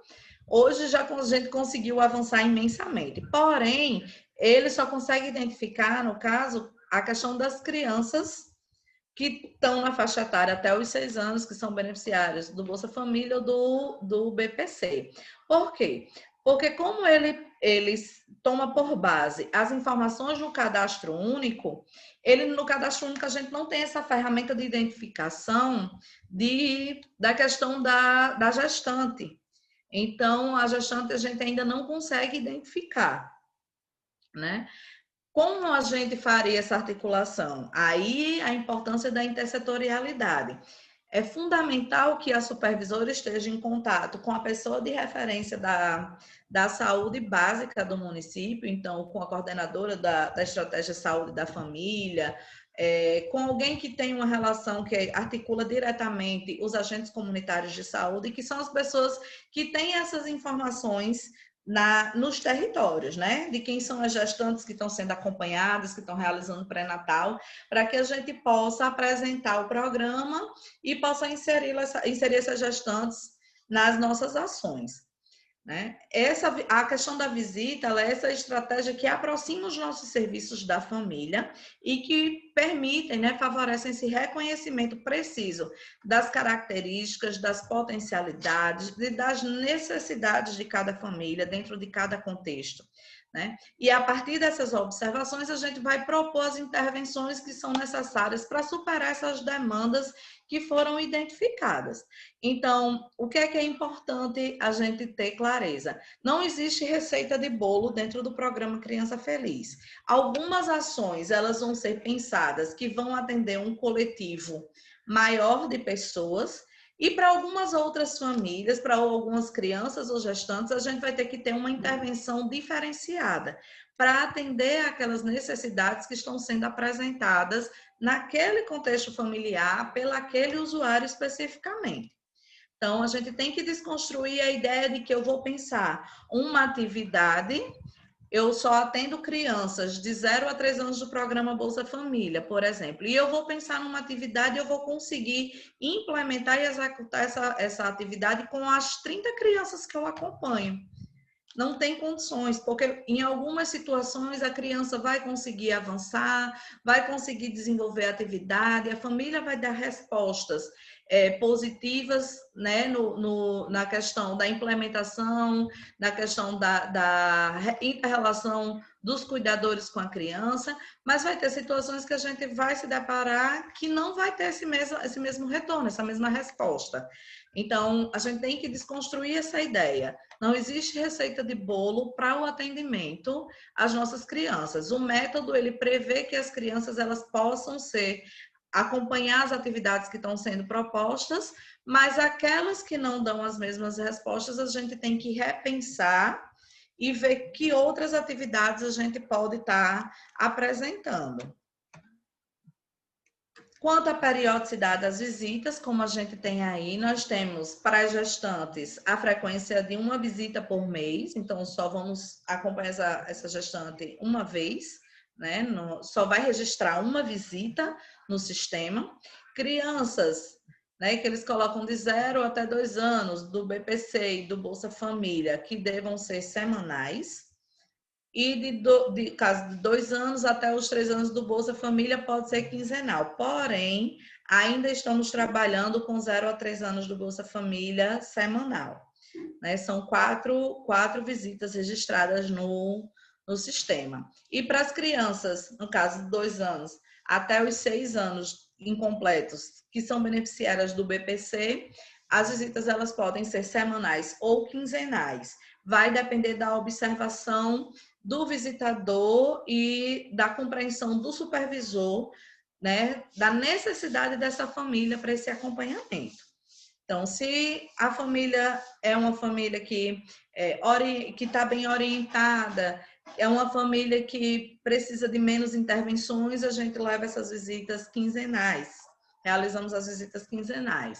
Hoje já a gente conseguiu avançar imensamente, porém, ele só consegue identificar, no caso, a questão das crianças que estão na faixa etária até os 6 anos, que são beneficiários do Bolsa Família ou do BPC. Por quê? Porque como ele toma por base as informações no cadastro único, no cadastro único a gente não tem essa ferramenta de identificação da questão da gestante. Então, a gestante a gente ainda não consegue identificar, né? Como a gente faria essa articulação? Aí a importância da intersetorialidade. É fundamental que a supervisora esteja em contato com a pessoa de referência da saúde básica do município, então, com a coordenadora da estratégia de saúde da família, com alguém que tem uma relação que articula diretamente os agentes comunitários de saúde, que são as pessoas que têm essas informações nos territórios, né? De quem são as gestantes que estão sendo acompanhadas, que estão realizando pré-natal, para que a gente possa apresentar o programa e possa inserir essas gestantes nas nossas ações, né? A questão da visita, ela é essa estratégia que aproxima os nossos serviços da família e que permitem, né, favorecem esse reconhecimento preciso das características, das potencialidades e das necessidades de cada família dentro de cada contexto, né? E a partir dessas observações, a gente vai propor as intervenções que são necessárias para superar essas demandas que foram identificadas. Então, o que é importante a gente ter clareza? Não existe receita de bolo dentro do programa Criança Feliz. Algumas ações, elas vão ser pensadas que vão atender um coletivo maior de pessoas, e para algumas outras famílias, para algumas crianças ou gestantes, a gente vai ter que ter uma intervenção diferenciada para atender aquelas necessidades que estão sendo apresentadas naquele contexto familiar, pelaquele usuário especificamente. Então, a gente tem que desconstruir a ideia de que eu vou pensar uma atividade. Eu só atendo crianças de 0 a 3 anos do programa Bolsa Família, por exemplo. E eu vou pensar numa atividade e eu vou conseguir implementar e executar essa atividade com as 30 crianças que eu acompanho. Não tem condições, porque em algumas situações a criança vai conseguir avançar, vai conseguir desenvolver a atividade, a família vai dar respostas positivas, né, na questão da implementação, na questão da inter-relação dos cuidadores com a criança, mas vai ter situações que a gente vai se deparar que não vai ter esse mesmo retorno, essa mesma resposta. Então, a gente tem que desconstruir essa ideia. Não existe receita de bolo para o atendimento às nossas crianças. O método, ele prevê que as crianças elas possam acompanhar as atividades que estão sendo propostas, mas aquelas que não dão as mesmas respostas, a gente tem que repensar e ver que outras atividades a gente pode estar apresentando. Quanto à periodicidade das visitas, como a gente tem aí, nós temos para as gestantes a frequência de uma visita por mês, então só vamos acompanhar essa gestante uma vez, né? Só vai registrar uma visita no sistema. Crianças, né, que eles colocam de 0 até 2 anos do BPC e do Bolsa Família, que devam ser semanais. E de caso de 2 anos até os 3 anos do Bolsa Família pode ser quinzenal. Porém, ainda estamos trabalhando com 0 a 3 anos do Bolsa Família semanal, né? São quatro visitas registradas no sistema. E para as crianças, no caso de 2 anos, até os 6 anos incompletos, que são beneficiárias do BPC, as visitas elas podem ser semanais ou quinzenais. Vai depender da observação do visitador e da compreensão do supervisor, né, da necessidade dessa família para esse acompanhamento. Então, se a família é uma família que está bem orientada, é uma família que precisa de menos intervenções, a gente leva essas visitas quinzenais, realizamos as visitas quinzenais.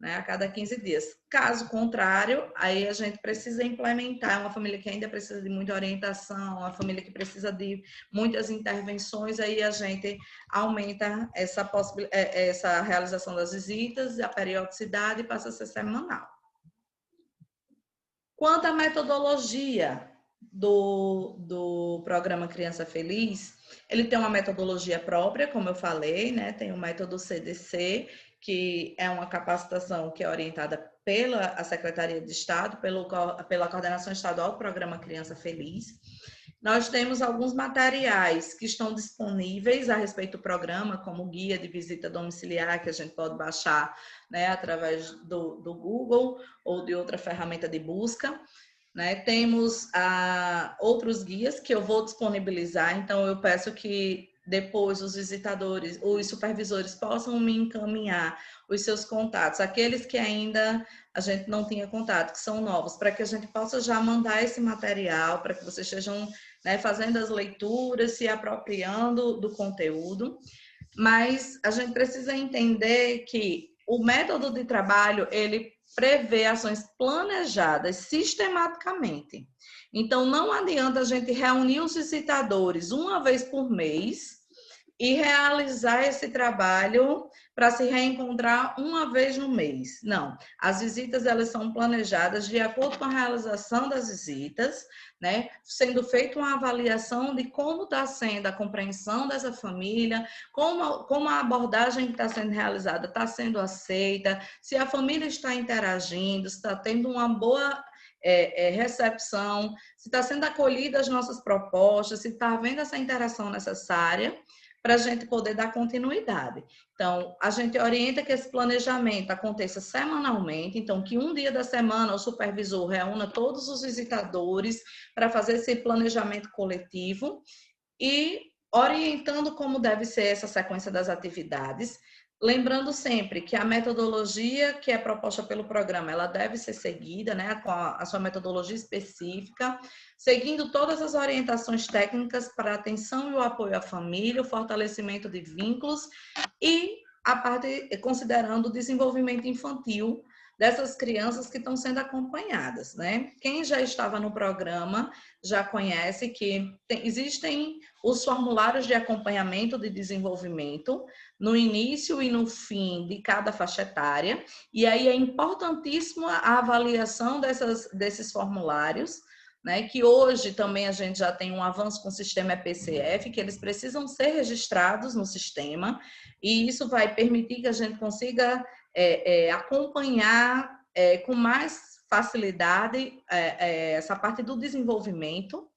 né, a cada 15 dias. Caso contrário, aí a gente precisa implementar uma família que ainda precisa de muita orientação, uma família que precisa de muitas intervenções, aí a gente aumenta essa realização das visitas, a periodicidade passa a ser semanal. Quanto à metodologia do programa Criança Feliz, ele tem uma metodologia própria, como eu falei, né? Tem o método CDC, que é uma capacitação que é orientada pela Secretaria de Estado, pela Coordenação Estadual do Programa Criança Feliz. Nós temos alguns materiais que estão disponíveis a respeito do programa, como guia de visita domiciliar, que a gente pode baixar, né, através do Google ou de outra ferramenta de busca. Né? Temos outros guias que eu vou disponibilizar, então eu peço que depois os visitadores, os supervisores possam me encaminhar os seus contatos, aqueles que ainda a gente não tinha contato, que são novos, para que a gente possa já mandar esse material, para que vocês estejam, né, fazendo as leituras, se apropriando do conteúdo. Mas a gente precisa entender que o método de trabalho, ele prevê ações planejadas sistematicamente. Então, não adianta a gente reunir os visitadores uma vez por mês e realizar esse trabalho para se reencontrar uma vez no mês. Não, as visitas elas são planejadas de acordo com a realização das visitas, né? Sendo feita uma avaliação de como está sendo a compreensão dessa família, como a abordagem que está sendo realizada está sendo aceita, se a família está interagindo, se está tendo uma boa recepção, se está sendo acolhida as nossas propostas, se está havendo essa interação necessária para a gente poder dar continuidade. Então, a gente orienta que esse planejamento aconteça semanalmente, então que um dia da semana o supervisor reúna todos os visitadores para fazer esse planejamento coletivo e orientando como deve ser essa sequência das atividades, lembrando sempre que a metodologia que é proposta pelo programa, ela deve ser seguida, né, com a sua metodologia específica, seguindo todas as orientações técnicas para a atenção e o apoio à família, o fortalecimento de vínculos e a parte considerando o desenvolvimento infantil dessas crianças que estão sendo acompanhadas, né? Quem já estava no programa já conhece que existem os formulários de acompanhamento de desenvolvimento no início e no fim de cada faixa etária, e aí é importantíssima a avaliação desses formulários, né, que hoje também a gente já tem um avanço com o sistema EPCF, que eles precisam ser registrados no sistema, e isso vai permitir que a gente consiga acompanhar com mais facilidade essa parte do desenvolvimento,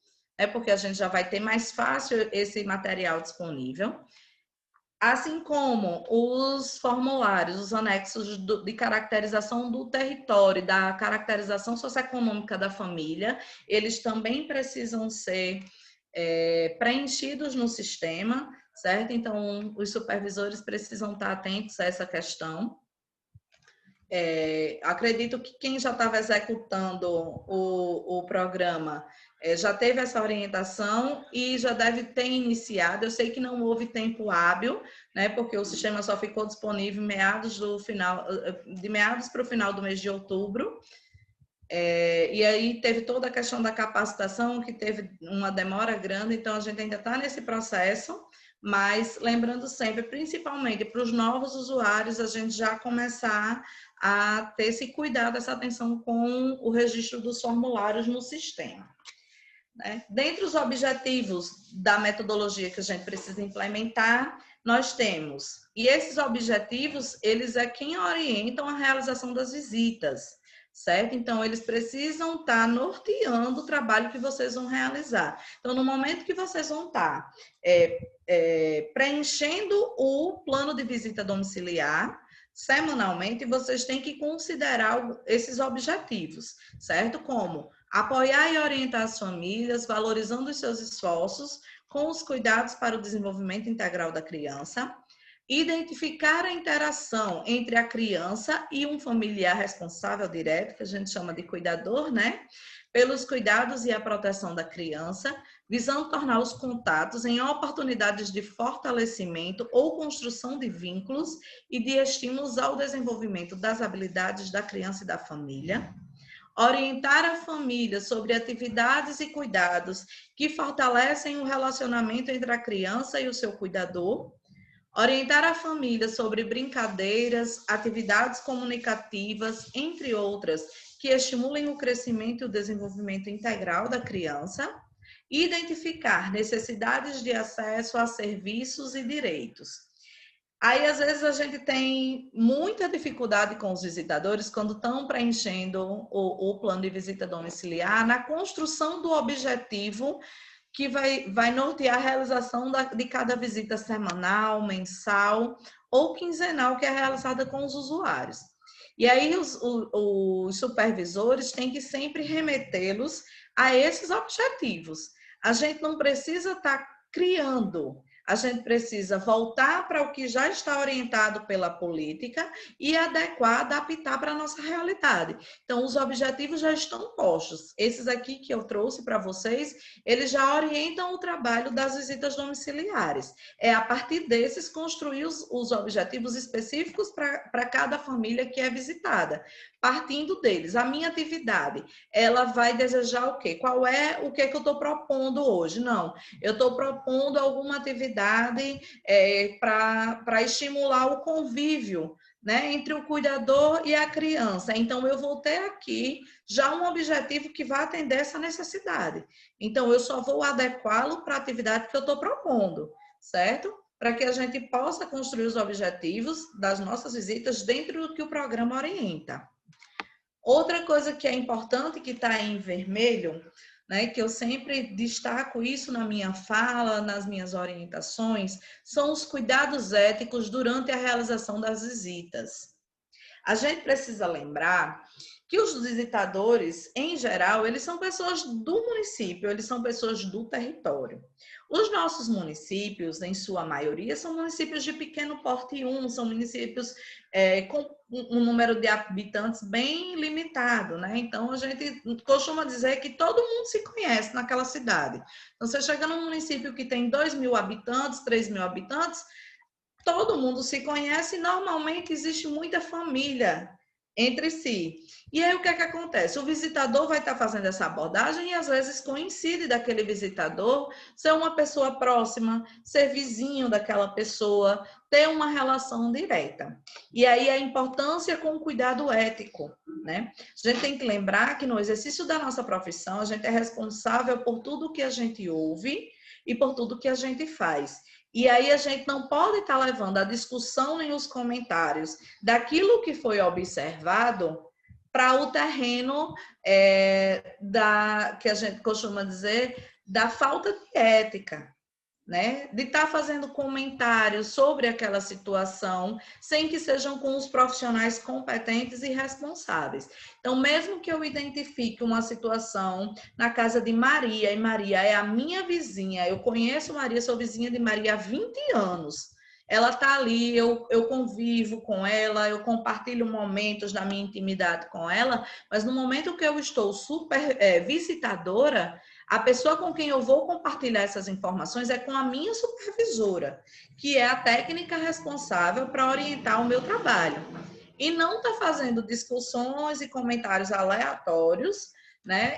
porque a gente já vai ter mais fácil esse material disponível. Assim como os formulários, os anexos de caracterização do território, da caracterização socioeconômica da família, eles também precisam ser preenchidos no sistema, certo? Então, os supervisores precisam estar atentos a essa questão. Acredito que quem já estava executando o programa já teve essa orientação e já deve ter iniciado. Eu sei que não houve tempo hábil, né, porque o sistema só ficou disponível de meados para o final do mês de outubro. E aí teve toda a questão da capacitação, que teve uma demora grande, então a gente ainda está nesse processo, mas lembrando sempre, principalmente para os novos usuários, a gente já começar a ter esse cuidado, essa atenção com o registro dos formulários no sistema. Né? Dentre os objetivos da metodologia que a gente precisa implementar, nós temos, e esses objetivos, eles é quem orientam a realização das visitas, certo? Então, eles precisam estar norteando o trabalho que vocês vão realizar. Então, no momento que vocês vão estar preenchendo o plano de visita domiciliar, semanalmente, vocês têm que considerar esses objetivos, certo? Como apoiar e orientar as famílias, valorizando os seus esforços, com os cuidados para o desenvolvimento integral da criança, identificar a interação entre a criança e um familiar responsável direto, que a gente chama de cuidador, né? Pelos cuidados e a proteção da criança, visando tornar os contatos em oportunidades de fortalecimento ou construção de vínculos e de estímulos ao desenvolvimento das habilidades da criança e da família. Orientar a família sobre atividades e cuidados que fortalecem o relacionamento entre a criança e o seu cuidador. Orientar a família sobre brincadeiras, atividades comunicativas, entre outras, que estimulem o crescimento e o desenvolvimento integral da criança. Identificar necessidades de acesso a serviços e direitos. Aí, às vezes, a gente tem muita dificuldade com os visitadores quando estão preenchendo o plano de visita domiciliar na construção do objetivo que vai nortear a realização de cada visita semanal, mensal ou quinzenal que é realizada com os usuários. E aí os supervisores têm que sempre remetê-los a esses objetivos. A gente não precisa estar criando, a gente precisa voltar para o que já está orientado pela política e adequar, adaptar para a nossa realidade. Então, os objetivos já estão postos. Esses aqui que eu trouxe para vocês, eles já orientam o trabalho das visitas domiciliares. É a partir desses construir os objetivos específicos para cada família que é visitada. Partindo deles, a minha atividade, ela vai desejar o quê? Qual é o que eu estou propondo hoje? Não, eu estou propondo alguma atividade para estimular o convívio, né, entre o cuidador e a criança. Então, eu vou ter aqui já um objetivo que vai atender essa necessidade. Então, eu só vou adequá-lo para a atividade que eu estou propondo, certo? Para que a gente possa construir os objetivos das nossas visitas dentro do que o programa orienta. Outra coisa que é importante, que está em vermelho, né, que eu sempre destaco isso na minha fala, nas minhas orientações, são os cuidados éticos durante a realização das visitas. A gente precisa lembrar que os visitadores, em geral, eles são pessoas do município, eles são pessoas do território. Os nossos municípios, em sua maioria, são municípios de pequeno porte 1, são municípios com um número de habitantes bem limitado, né? Então, a gente costuma dizer que todo mundo se conhece naquela cidade. Então, você chega num município que tem 2.000 habitantes, 3.000 habitantes, todo mundo se conhece e normalmente existe muita família entre si. E aí o que é que acontece? O visitador vai estar fazendo essa abordagem e às vezes coincide daquele visitador ser uma pessoa próxima, ser vizinho daquela pessoa, ter uma relação direta. E aí a importância com o cuidado ético, né? A gente tem que lembrar que no exercício da nossa profissão, a gente é responsável por tudo que a gente ouve e por tudo que a gente faz. E aí a gente não pode estar levando a discussão nem os comentários daquilo que foi observado para o terreno que a gente costuma dizer da falta de ética, né? De estar fazendo comentários sobre aquela situação sem que sejam com os profissionais competentes e responsáveis. Então, mesmo que eu identifique uma situação na casa de Maria, e Maria é a minha vizinha, eu conheço Maria, sou vizinha de Maria há 20 anos, ela está ali, eu convivo com ela, eu compartilho momentos da minha intimidade com ela, mas no momento que eu estou visitadora, a pessoa com quem eu vou compartilhar essas informações é com a minha supervisora, que é a técnica responsável para orientar o meu trabalho. E não está fazendo discussões e comentários aleatórios, né,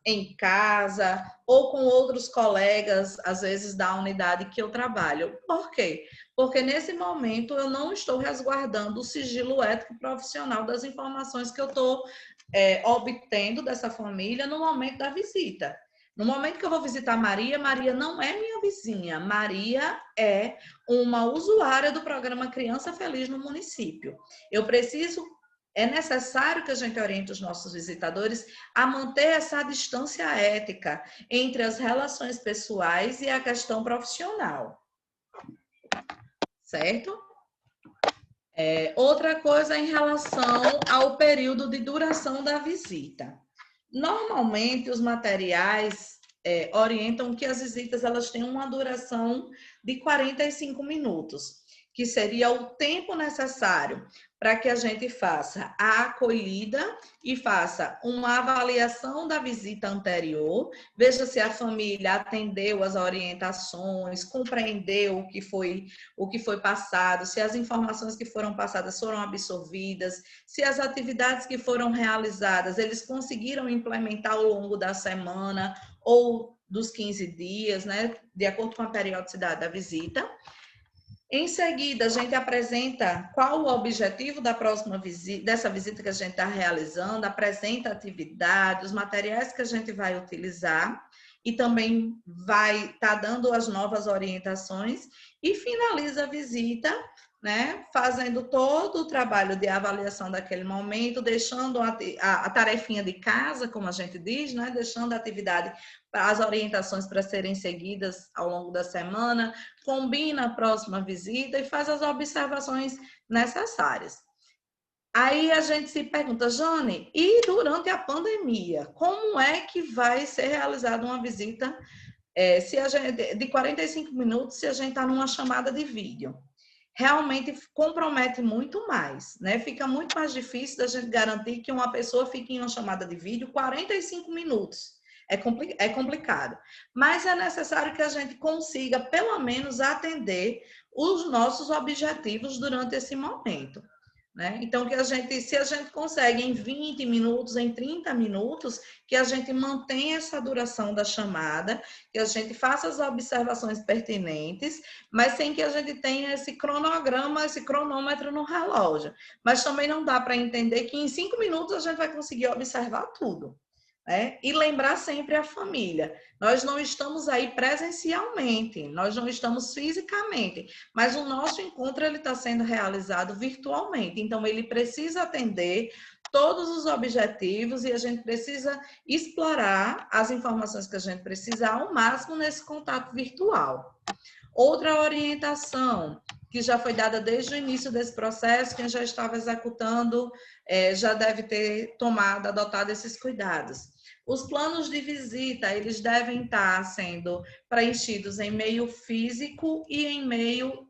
em casa ou com outros colegas, às vezes da unidade que eu trabalho. Por quê? Porque nesse momento eu não estou resguardando o sigilo ético profissional das informações que eu estou obtendo dessa família no momento da visita. No momento que eu vou visitar Maria, Maria não é minha vizinha. Maria é uma usuária do programa Criança Feliz no município. É necessário que a gente oriente os nossos visitadores a manter essa distância ética entre as relações pessoais e a questão profissional. Certo? Outra coisa em relação ao período de duração da visita. Normalmente, os materiais orientam que as visitas elas têm uma duração de 45 minutos. que seria o tempo necessário para que a gente faça a acolhida e faça uma avaliação da visita anterior, veja se a família atendeu as orientações, compreendeu o que foi passado, se as informações que foram passadas foram absorvidas, se as atividades que foram realizadas, eles conseguiram implementar ao longo da semana ou dos 15 dias, né, de acordo com a periodicidade da visita. Em seguida, a gente apresenta qual o objetivo da próxima visita, dessa visita que a gente está realizando, apresenta a atividade, os materiais que a gente vai utilizar e também vai estar dando as novas orientações e finaliza a visita, né, fazendo todo o trabalho de avaliação daquele momento, deixando a tarefinha de casa, como a gente diz, né, deixando a atividade, as orientações para serem seguidas ao longo da semana, combina a próxima visita e faz as observações necessárias. Aí a gente se pergunta, Jane, e durante a pandemia, como é que vai ser realizada uma visita se a gente, de 45 minutos se a gente está numa chamada de vídeo? Realmente compromete muito mais, né? Fica muito mais difícil da gente garantir que uma pessoa fique em uma chamada de vídeo 45 minutos. É complicado. Mas é necessário que a gente consiga, pelo menos, atender os nossos objetivos durante esse momento, né? Então, se a gente consegue em 20 minutos, em 30 minutos, que a gente mantenha essa duração da chamada, que a gente faça as observações pertinentes, mas sem que a gente tenha esse cronograma, esse cronômetro no relógio. Mas também não dá para entender que em 5 minutos a gente vai conseguir observar tudo, né? E lembrar sempre a família. Nós não estamos aí presencialmente, nós não estamos fisicamente, mas o nosso encontro ele está sendo realizado virtualmente. Então, ele precisa atender todos os objetivos e a gente precisa explorar as informações que a gente precisa ao máximo nesse contato virtual. Outra orientação que já foi dada desde o início desse processo, quem já estava executando já deve ter adotado esses cuidados. Os planos de visita, eles devem estar sendo preenchidos em meio físico e em meio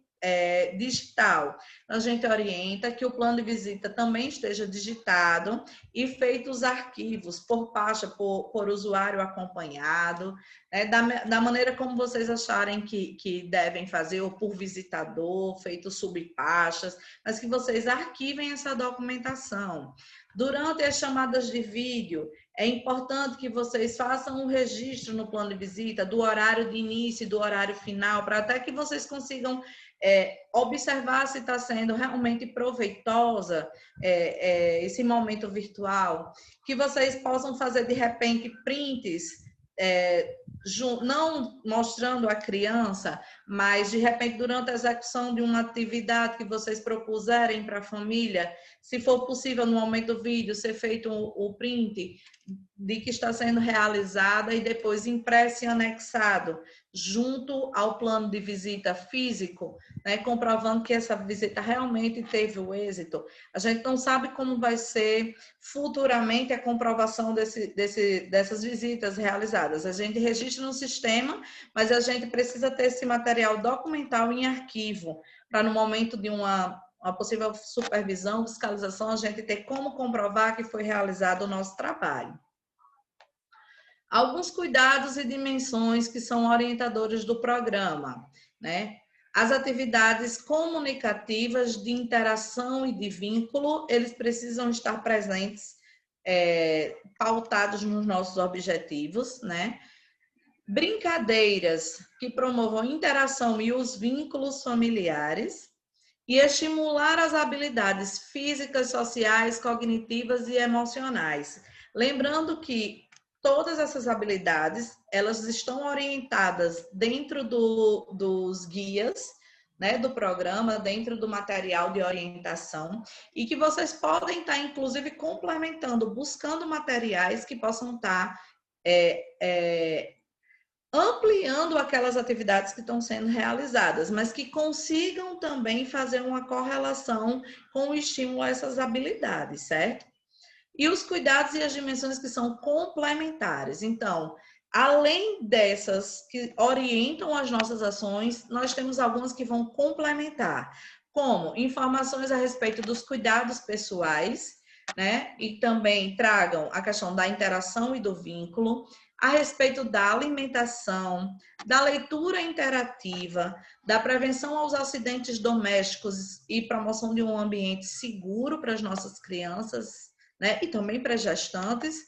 digital. A gente orienta que o plano de visita também esteja digitado e feito os arquivos por pasta, por usuário acompanhado, né, da maneira como vocês acharem que devem fazer, ou por visitador, feito subpastas, mas que vocês arquivem essa documentação. Durante as chamadas de vídeo, é importante que vocês façam um registro no plano de visita do horário de início e do horário final, para até que vocês consigam observar se está sendo realmente proveitosa esse momento virtual, que vocês possam fazer, de repente, prints, não mostrando a criança, mas, de repente, durante a execução de uma atividade que vocês propuserem para a família, se for possível, no momento do vídeo, ser feito o print de que está sendo realizada e depois impresso e anexado junto ao plano de visita físico, né, comprovando que essa visita realmente teve o êxito. A gente não sabe como vai ser futuramente a comprovação dessas visitas realizadas. A gente registra no sistema, mas a gente precisa ter esse material documental em arquivo, para no momento de uma possível supervisão, fiscalização, a gente ter como comprovar que foi realizado o nosso trabalho. Alguns cuidados e dimensões que são orientadores do programa, né? As atividades comunicativas de interação e de vínculo, eles precisam estar presentes, pautados nos nossos objetivos, né? Brincadeiras que promovam interação e os vínculos familiares e estimular as habilidades físicas, sociais, cognitivas e emocionais. Lembrando que todas essas habilidades, elas estão orientadas dentro dos guias, né, do programa, dentro do material de orientação, e que vocês podem estar, inclusive, complementando, buscando materiais que possam estar ampliando aquelas atividades que estão sendo realizadas, mas que consigam também fazer uma correlação com o estímulo a essas habilidades, certo? E os cuidados e as dimensões que são complementares. Então, Além dessas que orientam as nossas ações, nós temos algumas que vão complementar, como informações a respeito dos cuidados pessoais, né? E também tragam a questão da interação e do vínculo, a respeito da alimentação, da leitura interativa, da prevenção aos acidentes domésticos e promoção de um ambiente seguro para as nossas crianças, né? E também para as gestantes,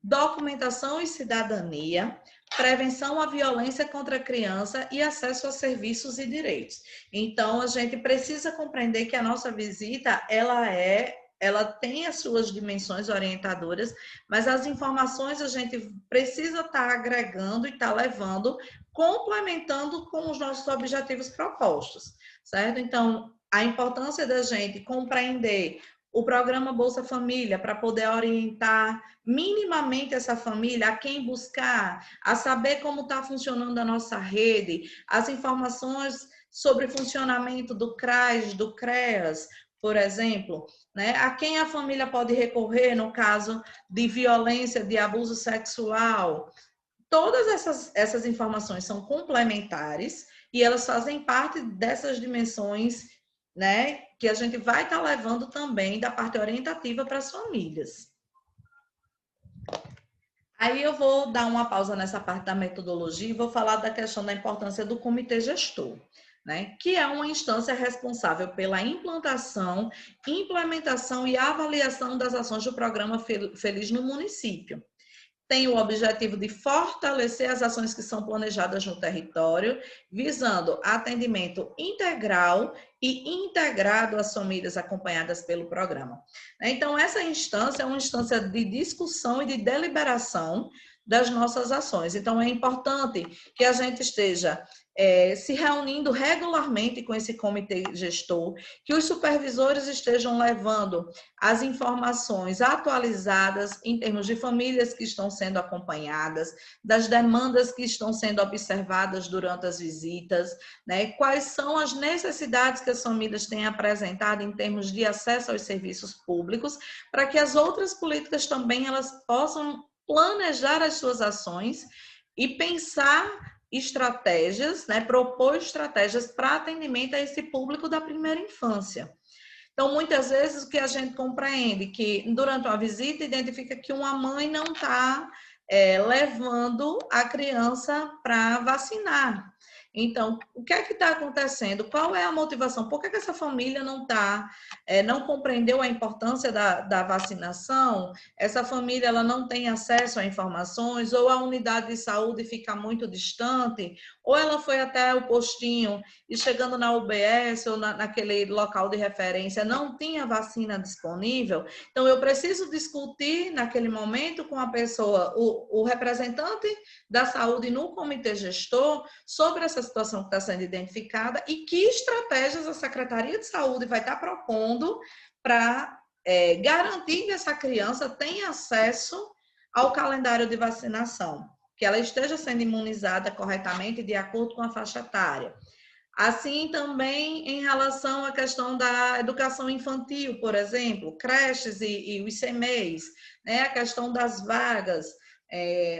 documentação e cidadania, prevenção à violência contra a criança e acesso a serviços e direitos. Então, a gente precisa compreender que a nossa visita, ela tem as suas dimensões orientadoras, mas as informações a gente precisa estar agregando e estar levando, complementando com os nossos objetivos propostos, certo? Então, a importância da gente compreender o programa Bolsa Família para poder orientar minimamente essa família a quem buscar, a saber como está funcionando a nossa rede, as informações sobre o funcionamento do CRAS, do CREAS, por exemplo, né? A quem a família pode recorrer no caso de violência, de abuso sexual. Todas essas informações são complementares e elas fazem parte dessas dimensões, né, que a gente vai estar levando também da parte orientativa para as famílias. Aí eu vou dar uma pausa nessa parte da metodologia e vou falar da questão da importância do comitê gestor, né, que é uma instância responsável pela implantação, implementação e avaliação das ações do programa Feliz no município. Tem o objetivo de fortalecer as ações que são planejadas no território, visando atendimento integral e integrado às famílias acompanhadas pelo programa. Então, essa instância é uma instância de discussão e de deliberação das nossas ações. Então, é importante que a gente esteja se reunindo regularmente com esse comitê gestor, que os supervisores estejam levando as informações atualizadas em termos de famílias que estão sendo acompanhadas, das demandas que estão sendo observadas durante as visitas, né? Quais são as necessidades que as famílias têm apresentado em termos de acesso aos serviços públicos, para que as outras políticas também elas possam planejar as suas ações e pensar estratégias, né, propor estratégias para atendimento a esse público da primeira infância. Então, muitas vezes, o que a gente compreende que, durante uma visita, identifica que uma mãe não está levando a criança para vacinar. Então, o que é que está acontecendo? Qual é a motivação? Por que essa família não compreendeu a importância da vacinação? Essa família ela não tem acesso a informações, ou a unidade de saúde fica muito distante, ou ela foi até o postinho e chegando na UBS ou naquele local de referência não tinha vacina disponível. Então, eu preciso discutir naquele momento com a pessoa, o representante da saúde no comitê gestor, sobre essa situação que está sendo identificada e que estratégias a Secretaria de Saúde vai estar propondo para garantir que essa criança tenha acesso ao calendário de vacinação, que ela esteja sendo imunizada corretamente de acordo com a faixa etária. Assim também em relação à questão da educação infantil, por exemplo, creches e os CMEs, né? A questão das vagas.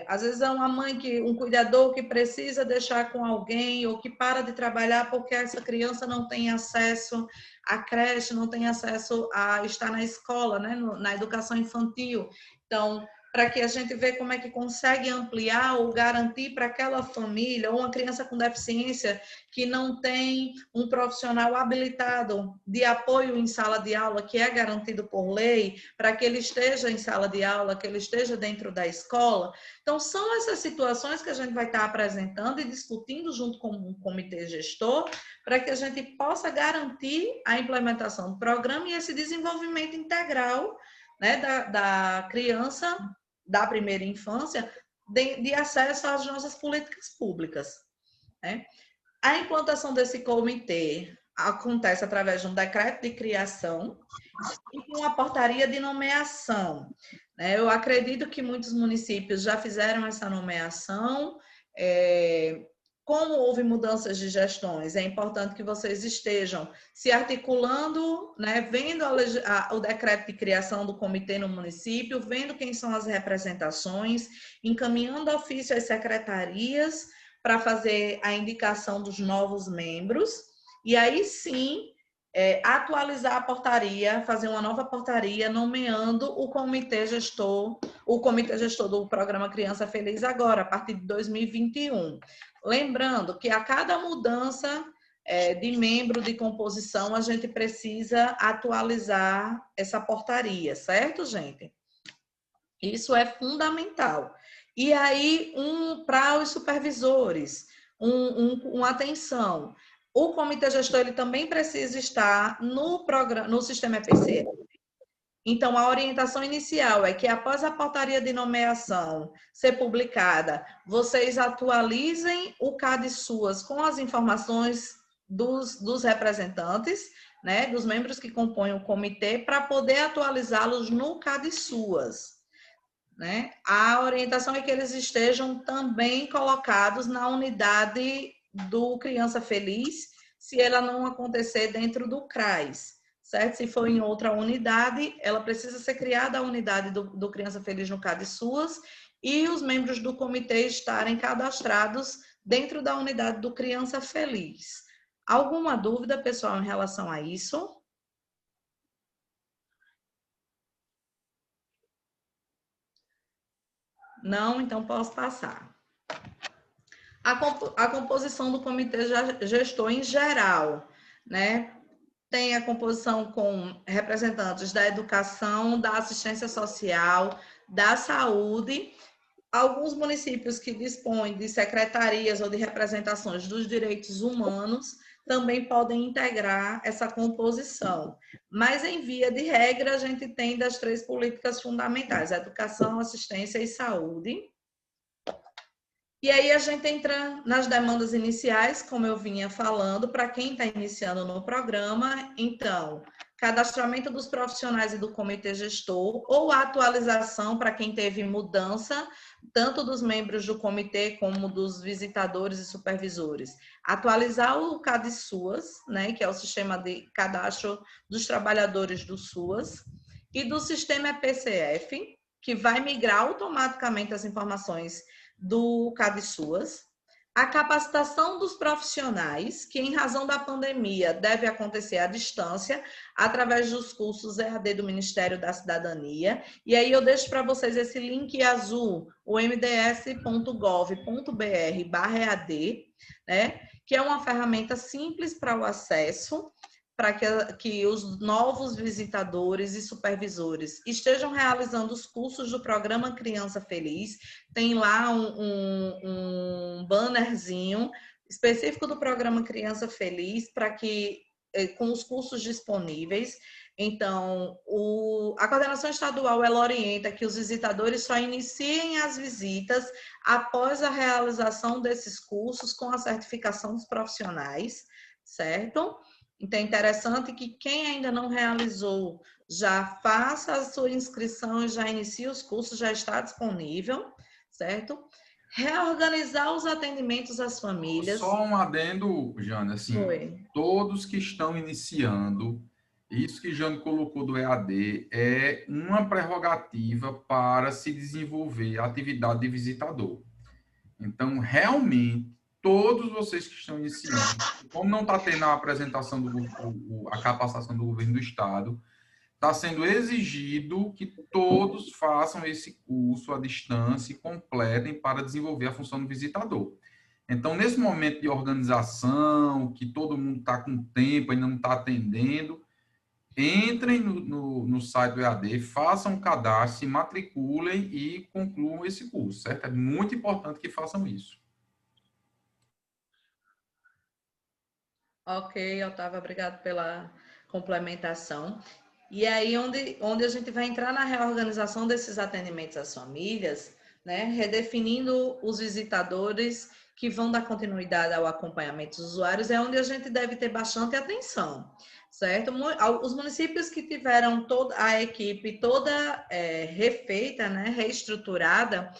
Às vezes é uma mãe, um cuidador que precisa deixar com alguém ou que para de trabalhar porque essa criança não tem acesso à creche, não tem acesso a estar na escola, né? Na educação infantil. Então, para que a gente veja como é que consegue ampliar ou garantir para aquela família, ou uma criança com deficiência que não tem um profissional habilitado de apoio em sala de aula, que é garantido por lei, para que ele esteja em sala de aula, que ele esteja dentro da escola. Então, são essas situações que a gente vai estar apresentando e discutindo junto com o comitê gestor, para que a gente possa garantir a implementação do programa e esse desenvolvimento integral, né, da criança da primeira infância, de acesso às nossas políticas públicas, né? A implantação desse comitê acontece através de um decreto de criação e de uma portaria de nomeação, né? Eu acredito que muitos municípios já fizeram essa nomeação, como houve mudanças de gestões, é importante que vocês estejam se articulando, né, vendo o decreto de criação do comitê no município, vendo quem são as representações, encaminhando ofício às secretarias para fazer a indicação dos novos membros, e aí sim atualizar a portaria, fazer uma nova portaria, nomeando o comitê gestor do Programa Criança Feliz agora, a partir de 2021. Lembrando que a cada mudança de membro de composição, a gente precisa atualizar essa portaria, certo, gente? Isso é fundamental. E aí, para os supervisores, uma atenção. O comitê gestor ele também precisa estar no sistema EPC. Então, a orientação inicial é que, após a portaria de nomeação ser publicada, vocês atualizem o CAD-SUAS com as informações dos representantes, né, dos membros que compõem o comitê, para poder atualizá-los no CAD-SUAS. Né? A orientação é que eles estejam também colocados na unidade do Criança Feliz, se ela não acontecer dentro do CRAS, certo? Se for em outra unidade, ela precisa ser criada a unidade do Criança Feliz no CAD-SUAS e os membros do comitê estarem cadastrados dentro da unidade do Criança Feliz. Alguma dúvida, pessoal, em relação a isso? Não, então posso passar. A composição do comitê gestor em geral, né? Tem a composição com representantes da educação, da assistência social, da saúde, alguns municípios que dispõem de secretarias ou de representações dos direitos humanos também podem integrar essa composição. Mas, em via de regra, a gente tem das 3 políticas fundamentais, educação, assistência e saúde. E aí a gente entra nas demandas iniciais, como eu vinha falando, para quem está iniciando no programa. Então, cadastramento dos profissionais e do comitê gestor, ou atualização para quem teve mudança, tanto dos membros do comitê como dos visitadores e supervisores. Atualizar o CAD-SUAS, né, que é o sistema de cadastro dos trabalhadores do SUAS, e do sistema EPCF, que vai migrar automaticamente as informações do CAD-SUAS, a capacitação dos profissionais, que em razão da pandemia deve acontecer à distância, através dos cursos EAD do Ministério da Cidadania. E aí eu deixo para vocês esse link azul, o mds.gov.br/EAD, né, que é uma ferramenta simples para o acesso, para que os novos visitadores e supervisores estejam realizando os cursos do Programa Criança Feliz. Tem lá um bannerzinho específico do Programa Criança Feliz, com os cursos disponíveis. Então, a coordenação estadual ela orienta que os visitadores só iniciem as visitas após a realização desses cursos com a certificação dos profissionais, certo? Então, é interessante que quem ainda não realizou já faça a sua inscrição e já inicie os cursos, já está disponível, certo? Reorganizar os atendimentos às famílias. Só um adendo, Jane, assim, todos que estão iniciando, isso que Jane colocou do EAD é uma prerrogativa para se desenvolver a atividade de visitador. Então, realmente, todos vocês que estão iniciando, como não está tendo a apresentação a capacitação do governo do estado, está sendo exigido que todos façam esse curso à distância e completem para desenvolver a função do visitador. Então, nesse momento de organização, que todo mundo está com tempo, ainda não está atendendo, entrem no site do EAD, façam o cadastro, se matriculem e concluam esse curso, certo? É muito importante que façam isso. Ok, Otávio, obrigado pela complementação. E aí, onde a gente vai entrar na reorganização desses atendimentos às famílias, né, redefinindo os visitadores que vão dar continuidade ao acompanhamento dos usuários, é onde a gente deve ter bastante atenção, certo? Os municípios que tiveram toda a equipe toda refeita, né, reestruturada,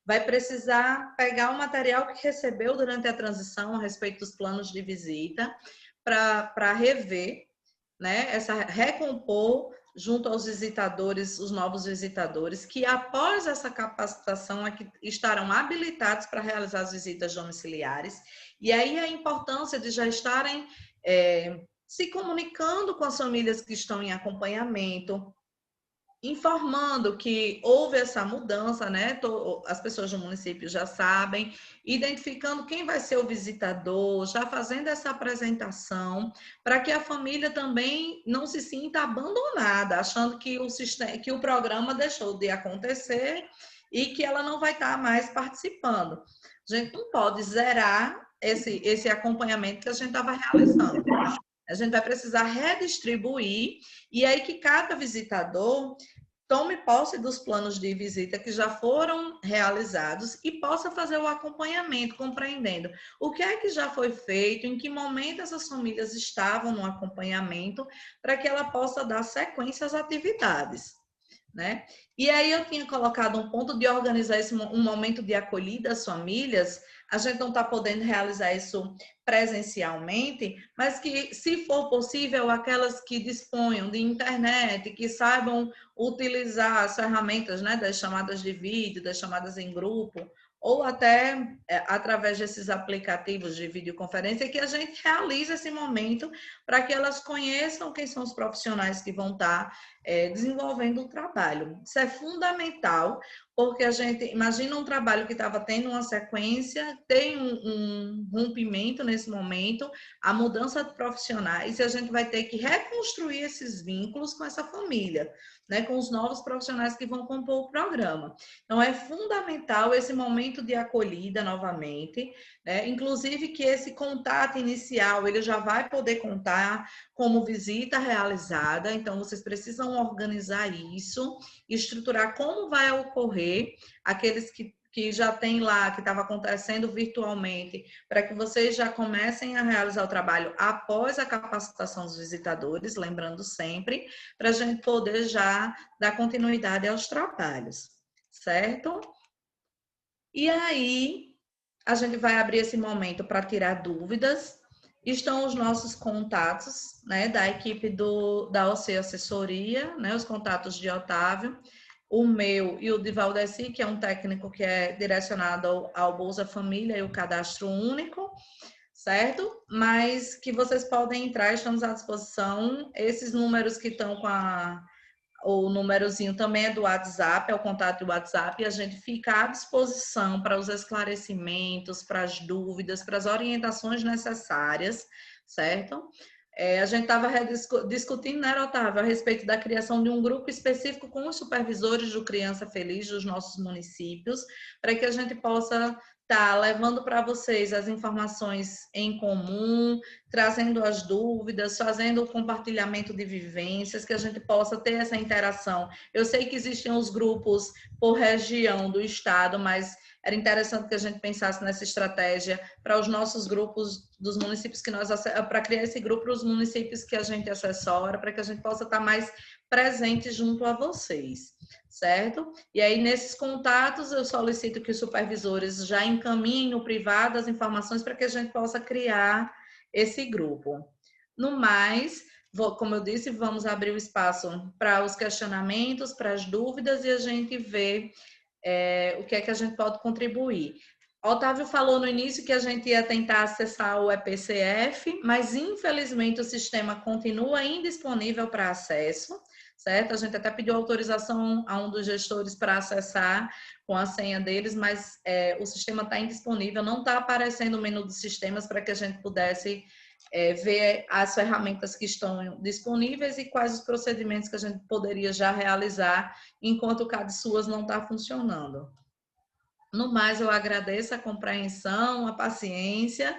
vai precisar pegar o material que recebeu durante a transição a respeito dos planos de visita para rever, né, recompor junto aos visitadores, os novos visitadores, que após essa capacitação é que estarão habilitados para realizar as visitas domiciliares. E aí a importância de já estarem se comunicando com as famílias que estão em acompanhamento, informando que houve essa mudança, né? As pessoas do município já sabem, identificando quem vai ser o visitador, já fazendo essa apresentação, para que a família também não se sinta abandonada, achando que o programa deixou de acontecer e que ela não vai estar mais participando. A gente não pode zerar esse acompanhamento que a gente estava realizando. A gente vai precisar redistribuir, e aí que cada visitador tome posse dos planos de visita que já foram realizados e possa fazer o acompanhamento, compreendendo o que é que já foi feito, em que momento essas famílias estavam no acompanhamento, para que ela possa dar sequência às atividades, né? E aí eu tinha colocado um ponto de organizar um momento de acolhida às famílias. A gente não está podendo realizar isso presencialmente, mas que, se for possível, aquelas que disponham de internet, que saibam utilizar as ferramentas, né, das chamadas de vídeo, das chamadas em grupo, ou até através desses aplicativos de videoconferência, que a gente realize esse momento para que elas conheçam quem são os profissionais que vão estar desenvolvendo o trabalho. Isso é fundamental, porque a gente imagina um trabalho que estava tendo uma sequência, tem um rompimento nesse momento, a mudança de profissionais, e a gente vai ter que reconstruir esses vínculos com essa família, né, com os novos profissionais que vão compor o programa. Então, é fundamental esse momento de acolhida novamente, né, inclusive que esse contato inicial, ele já vai poder contar como visita realizada, então vocês precisam organizar isso, estruturar como vai ocorrer aqueles que já tem lá, que estava acontecendo virtualmente, para que vocês já comecem a realizar o trabalho após a capacitação dos visitadores, lembrando sempre, para a gente poder já dar continuidade aos trabalhos, certo? E aí, a gente vai abrir esse momento para tirar dúvidas. Estão os nossos contatos, né, da equipe da OC Assessoria, né, os contatos de Otávio, o meu e o de Valdeci, que é um técnico que é direcionado ao Bolsa Família e o Cadastro Único, certo? Mas que vocês podem entrar, estamos à disposição. Esses números que estão com o númerozinho também é do WhatsApp, é o contato do WhatsApp, e a gente fica à disposição para os esclarecimentos, para as dúvidas, para as orientações necessárias, certo? A gente estava discutindo, né, Otávio, a respeito da criação de um grupo específico com os supervisores do Criança Feliz dos nossos municípios, para que a gente possa estar levando para vocês as informações em comum, trazendo as dúvidas, fazendo o compartilhamento de vivências, que a gente possa ter essa interação. Eu sei que existem os grupos por região do estado, mas era interessante que a gente pensasse nessa estratégia para os nossos grupos dos municípios que para criar esse grupo para os municípios que a gente assessora, para que a gente possa estar mais presente junto a vocês, certo? E aí, nesses contatos, eu solicito que os supervisores já encaminhem no privado as informações para que a gente possa criar esse grupo. No mais, como eu disse, vamos abrir o espaço para os questionamentos, para as dúvidas, e a gente vê o que é que a gente pode contribuir. Otávio falou no início que a gente ia tentar acessar o EPCF, mas infelizmente o sistema continua indisponível para acesso, certo? A gente até pediu autorização a um dos gestores para acessar com a senha deles, mas o sistema está indisponível, não está aparecendo o menu dos sistemas para que a gente pudesse ver as ferramentas que estão disponíveis e quais os procedimentos que a gente poderia já realizar enquanto o CADSUAS não está funcionando. No mais, eu agradeço a compreensão, a paciência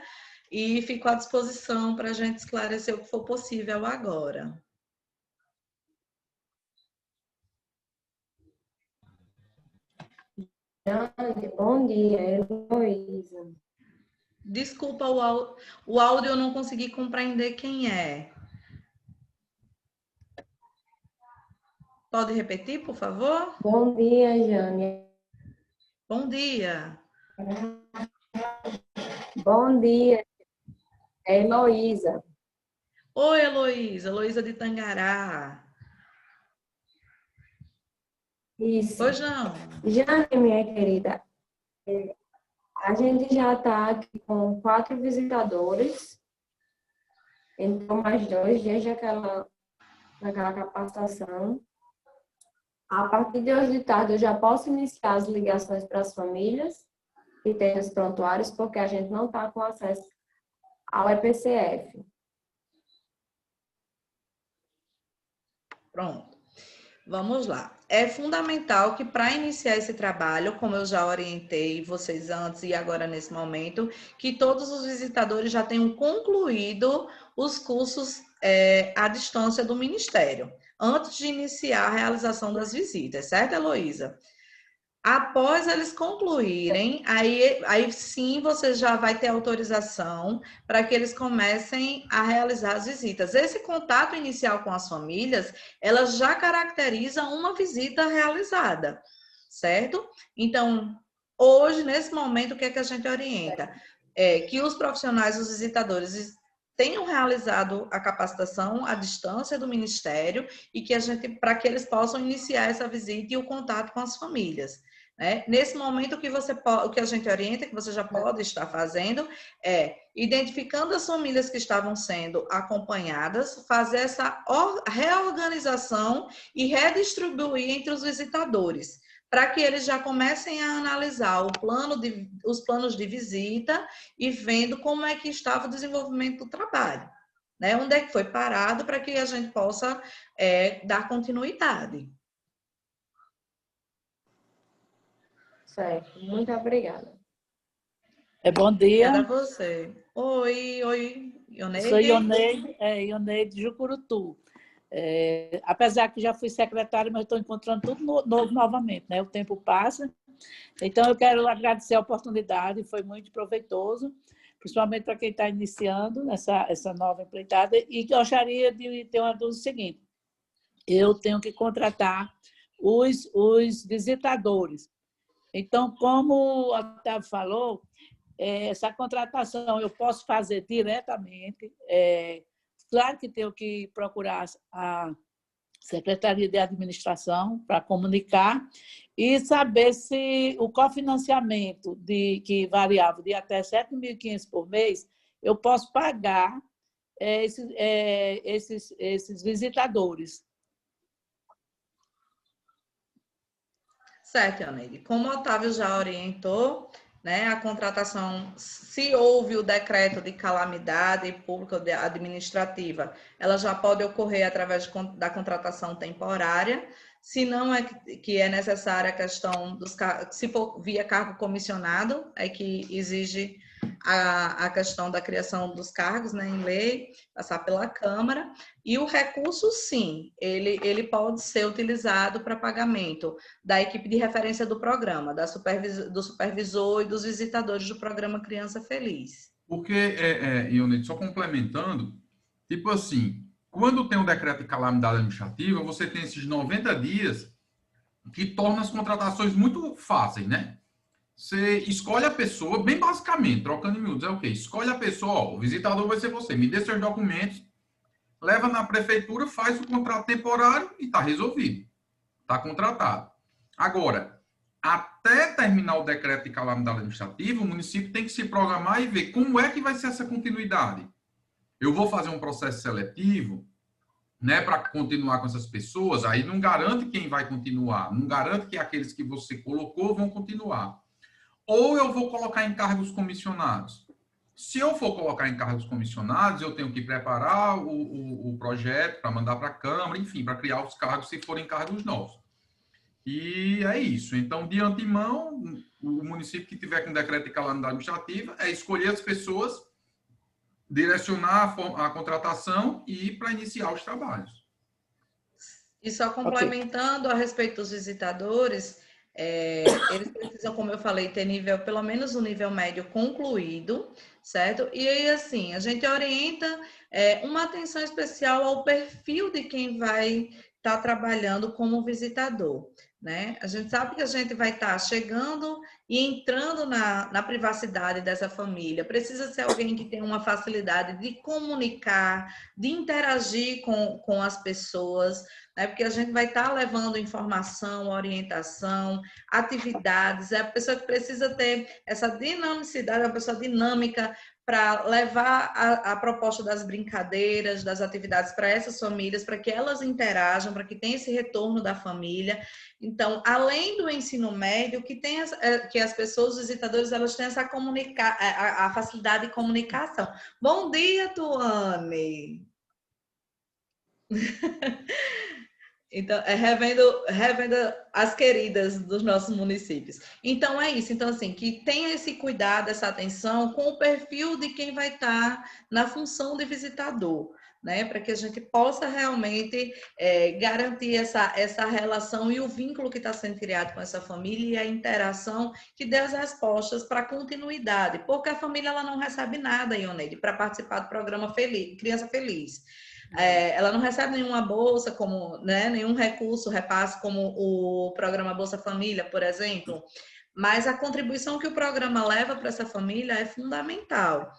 e fico à disposição para a gente esclarecer o que for possível agora. Bom dia, Heloísa. Desculpa, o áudio eu não consegui compreender quem é. Pode repetir, por favor? Bom dia, Jane. Bom dia. Bom dia, é Heloísa. Oi, Heloísa. Heloísa de Tangará. Isso. Pois não. Jane, minha querida, a gente já está aqui com 4 visitadores, então mais 2 dias daquela capacitação. A partir de hoje de tarde, eu já posso iniciar as ligações para as famílias que têm os prontuários, porque a gente não está com acesso ao EPCF. Pronto. Vamos lá. É fundamental que para iniciar esse trabalho, como eu já orientei vocês antes e agora nesse momento, que todos os visitadores já tenham concluído os cursos à distância do Ministério, antes de iniciar a realização das visitas, certo, Heloísa? Após eles concluírem, aí sim você já vai ter autorização para que eles comecem a realizar as visitas. Esse contato inicial com as famílias, ela já caracteriza uma visita realizada, certo? Então, hoje, nesse momento, o que é que a gente orienta? É que os profissionais, os visitadores, tenham realizado a capacitação à distância do Ministério e que para que eles possam iniciar essa visita e o contato com as famílias. Nesse momento, o que a gente orienta, que você já pode estar fazendo, é identificando as famílias que estavam sendo acompanhadas, fazer essa reorganização e redistribuir entre os visitadores, para que eles já comecem a analisar os planos de visita e vendo como é que estava o desenvolvimento do trabalho. Onde é que foi parado para que a gente possa dar continuidade. Certo, muito obrigada. Bom dia. Obrigada a você. Oi, Ioneide. Sou Ioneide de Jucurutu. Apesar que já fui secretária, mas estou encontrando tudo novo novamente, né? O tempo passa. Então, eu quero agradecer a oportunidade, foi muito proveitoso, principalmente para quem está iniciando essa nova empreitada, e gostaria de ter uma dúvida seguinte. Eu tenho que contratar os visitadores. Então, como o Otávio falou, essa contratação eu posso fazer diretamente. Claro que tenho que procurar a Secretaria de Administração para comunicar e saber se o cofinanciamento que variava de até R$ 7.500 por mês, eu posso pagar esses visitadores. Certo, Ioneide. Como o Otávio já orientou, a contratação, se houve o decreto de calamidade pública administrativa, ela já pode ocorrer através da contratação temporária. Se não é que é necessária a questão se for via cargo comissionado, é que exige a questão da criação dos cargos, em lei, passar pela Câmara. E o recurso, sim, ele pode ser utilizado para pagamento da equipe de referência do programa, do supervisor e dos visitadores do programa Criança Feliz. Porque, Ionete, só complementando, tipo assim, quando tem um decreto de calamidade administrativa, você tem esses 90 dias que torna as contratações muito fáceis, né? Você escolhe a pessoa, bem basicamente, trocando em miúdos, é o quê? Escolhe a pessoa, o visitador vai ser você, me dê seus documentos, leva na prefeitura, faz o contrato temporário e está resolvido. Está contratado. Agora, até terminar o decreto de calamidade administrativa, o município tem que se programar e ver como é que vai ser essa continuidade. Eu vou fazer um processo seletivo, para continuar com essas pessoas, aí não garante quem vai continuar, não garante que aqueles que você colocou vão continuar. Ou eu vou colocar em cargos comissionados. Se eu for colocar em cargos comissionados, eu tenho que preparar o projeto para mandar para a Câmara, enfim, para criar os cargos se forem cargos novos. E é isso. Então, de antemão, o município que tiver com decreto de calamidade administrativa é escolher as pessoas, direcionar a contratação e ir para iniciar os trabalhos. E só complementando a respeito dos visitadores, eles precisam, como eu falei, ter pelo menos o nível médio concluído, certo? E aí, assim, a gente orienta uma atenção especial ao perfil de quem vai estar trabalhando como visitador. né? A gente sabe que a gente vai estar chegando e entrando na privacidade dessa família. Precisa ser alguém que tenha uma facilidade de comunicar, de interagir com as pessoas, né? Porque a gente vai estar levando informação, orientação, atividades. É a pessoa que precisa ter essa dinamicidade, é uma pessoa dinâmica, para levar a proposta das brincadeiras, das atividades para essas famílias, para que elas interajam, para que tenha esse retorno da família. Então, além do ensino médio, que as pessoas, os visitadores, elas têm essa a facilidade de comunicação. Bom dia, Tuane! Então, revendo as queridas dos nossos municípios. Então, é isso. Então, assim, que tenha esse cuidado, essa atenção com o perfil de quem vai estar na função de visitador, né? Para que a gente possa realmente garantir essa relação e o vínculo que está sendo criado com essa família e a interação que dê as respostas para a continuidade. Porque a família ela não recebe nada, Ioneide, para participar do programa Criança Feliz. Ela não recebe nenhuma bolsa, como, né, nenhum recurso, repasse, como o programa Bolsa Família, por exemplo, mas a contribuição que o programa leva para essa família é fundamental.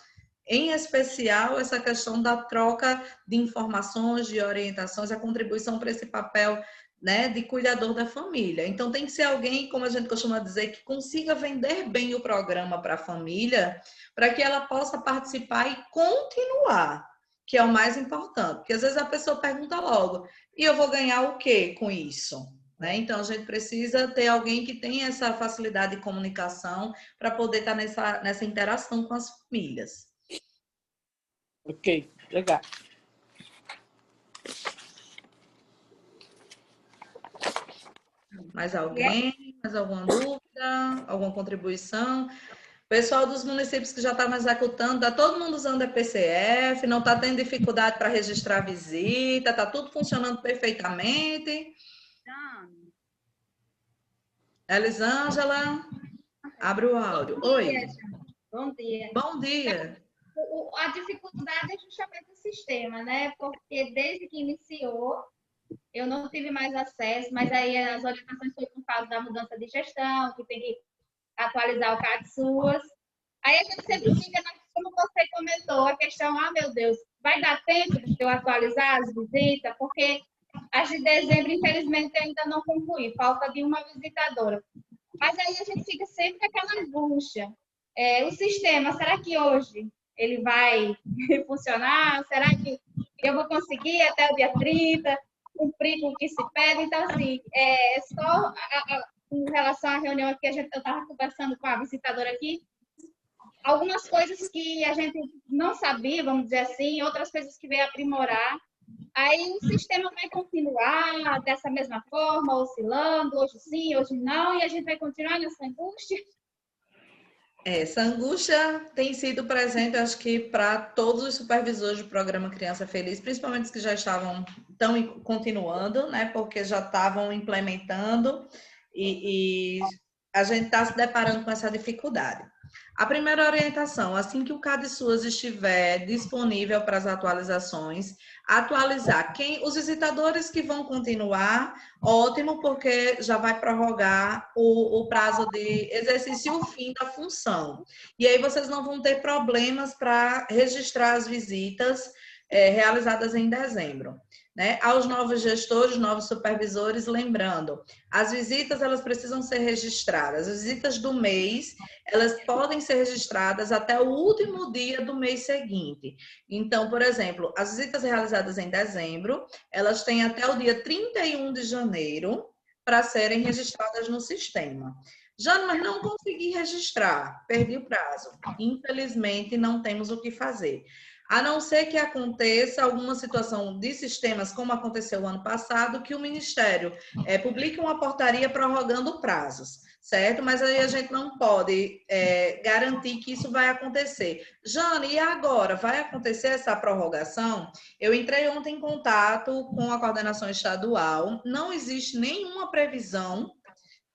Em especial, essa questão da troca de informações, de orientações, a contribuição para esse papel, né, de cuidador da família. Então, tem que ser alguém, como a gente costuma dizer, que consiga vender bem o programa para a família, para que ela possa participar e continuar, que é o mais importante, porque às vezes a pessoa pergunta logo, e eu vou ganhar o quê com isso? Né? Então, a gente precisa ter alguém que tenha essa facilidade de comunicação para poder estar nessa interação com as famílias. Ok, legal. Mais alguém? Mais alguma dúvida? Alguma contribuição? Pessoal dos municípios que já estavam executando, está todo mundo usando a PCF, não está tendo dificuldade para registrar a visita, está tudo funcionando perfeitamente. Elisângela, abre o áudio. Oi. Bom dia. Bom dia. A dificuldade é justamente o sistema, né? Porque desde que iniciou, eu não tive mais acesso, mas aí as orientações foram por causa da mudança de gestão, que tem que atualizar o CAD SUAS. Aí a gente sempre fica, como você comentou, a questão, meu Deus, vai dar tempo de eu atualizar as visitas? Porque as de dezembro, infelizmente, ainda não concluí, falta de uma visitadora. Mas aí a gente fica sempre com aquela angústia. O sistema, será que hoje ele vai funcionar? Será que eu vou conseguir até o dia 30 cumprir com o que se pede? Então, assim, só em relação à reunião aqui, eu estava conversando com a visitadora aqui, algumas coisas que a gente não sabia, vamos dizer assim, outras coisas que veio aprimorar. Aí o sistema vai continuar dessa mesma forma, oscilando, hoje sim, hoje não, e a gente vai continuar nessa angústia. Essa angústia tem sido presente, acho que para todos os supervisores do programa Criança Feliz, principalmente os que já estão continuando, né, porque já estavam implementando e a gente está se deparando com essa dificuldade. A primeira orientação, assim que o CAD SUAS estiver disponível para as atualizações, atualizar os visitadores que vão continuar, ótimo, porque já vai prorrogar o prazo de exercício e o fim da função. E aí vocês não vão ter problemas para registrar as visitas realizadas em dezembro. Né? Aos novos gestores, novos supervisores, lembrando, as visitas elas precisam ser registradas. As visitas do mês, elas podem ser registradas até o último dia do mês seguinte. Então, por exemplo, as visitas realizadas em dezembro, elas têm até o dia 31 de janeiro para serem registradas no sistema. Jane, mas não consegui registrar, perdi o prazo. Infelizmente, não temos o que fazer. A não ser que aconteça alguma situação de sistemas, como aconteceu o ano passado, que o Ministério publique uma portaria prorrogando prazos, certo? Mas aí a gente não pode garantir que isso vai acontecer. Jane, e agora? Vai acontecer essa prorrogação? Eu entrei ontem em contato com a coordenação estadual, não existe nenhuma previsão,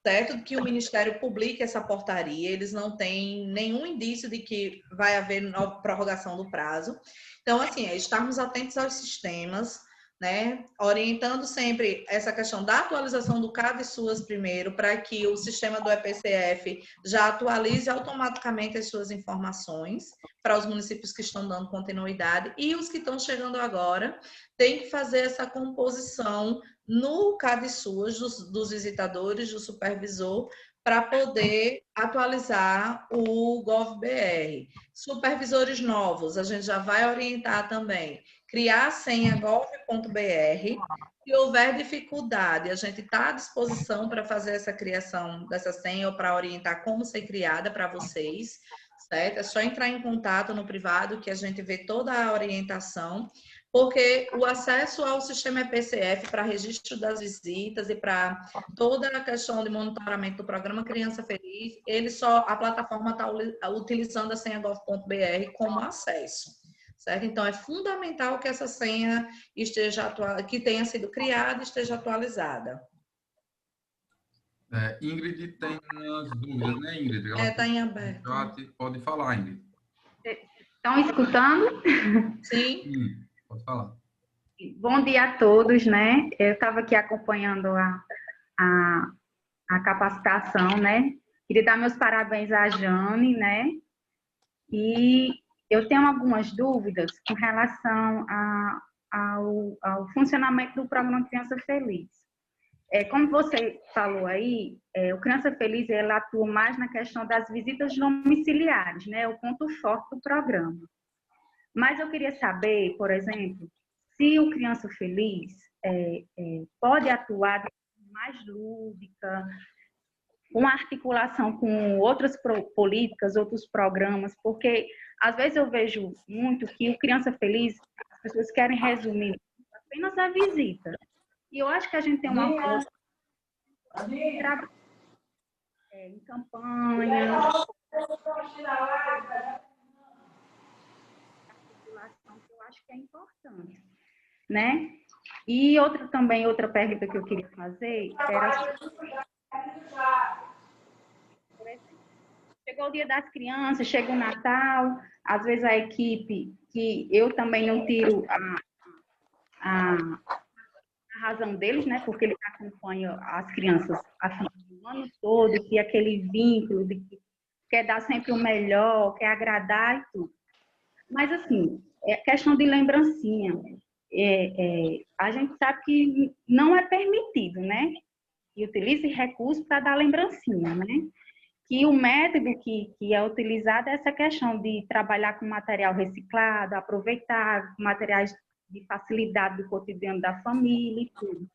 certo, que o Ministério publique essa portaria, eles não têm nenhum indício de que vai haver prorrogação do prazo. Então, assim, estarmos atentos aos sistemas, né? Orientando sempre essa questão da atualização do CAD SUAS primeiro, para que o sistema do EPCF já atualize automaticamente as suas informações para os municípios que estão dando continuidade, e os que estão chegando agora têm que fazer essa composição no CAD SUAS dos visitadores, do supervisor, para poder atualizar o GovBR. Supervisores novos, a gente já vai orientar também. Criar a senha gov.br. Se houver dificuldade, a gente está à disposição para fazer essa criação dessa senha ou para orientar como ser criada para vocês, certo? É só entrar em contato no privado que a gente vê toda a orientação, porque o acesso ao sistema EPCF para registro das visitas e para toda a questão de monitoramento do programa Criança Feliz, a plataforma está utilizando a senha gov.br como acesso, certo? Então, é fundamental que essa senha que tenha sido criada, esteja atualizada. Ingrid tem umas dúvidas, né, Ingrid? Está em aberto. Pode falar, Ingrid. Estão escutando? Sim. Sim, pode falar. Bom dia a todos, né? Eu estava aqui acompanhando a capacitação, né? Queria dar meus parabéns à Jane, né? E eu tenho algumas dúvidas com relação ao funcionamento do programa Criança Feliz. Como você falou aí, o Criança Feliz ela atua mais na questão das visitas domiciliares, né? O ponto forte do programa. Mas eu queria saber, por exemplo, se o Criança Feliz pode atuar de forma mais lúdica, uma articulação com outras políticas, outros programas, porque às vezes eu vejo muito que o Criança Feliz, as pessoas querem resumir apenas a visita. E eu acho que a gente tem uma força de trabalho em campanha, que eu acho que é importante, né? E outra pergunta que eu queria fazer era, por exemplo, chegou o Dia das Crianças, chega o Natal, às vezes a equipe, que eu também não tiro a razão deles, né? Porque eles acompanham as crianças o ano todo, e aquele vínculo de que quer dar sempre o melhor, quer agradar e tudo. Mas, assim, é questão de lembrancinha. A gente sabe que não é permitido, né? Que utilize recursos para dar lembrancinha, né? Que o método que é utilizado é essa questão de trabalhar com material reciclado, aproveitar materiais de facilidade do cotidiano da família e tudo.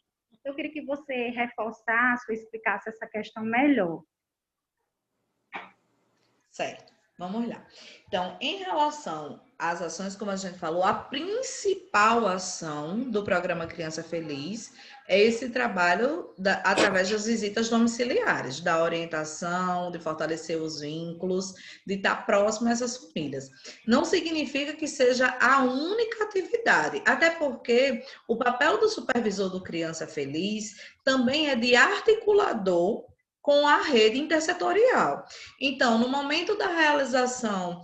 Eu queria que você reforçasse ou explicasse essa questão melhor. Certo, vamos lá. Então, em relação às ações, como a gente falou, a principal ação do programa Criança Feliz é esse trabalho através das visitas domiciliares, da orientação, de fortalecer os vínculos, de estar próximo a essas famílias. Não significa que seja a única atividade, até porque o papel do supervisor do Criança Feliz também é de articulador com a rede intersetorial. Então, no momento da realização,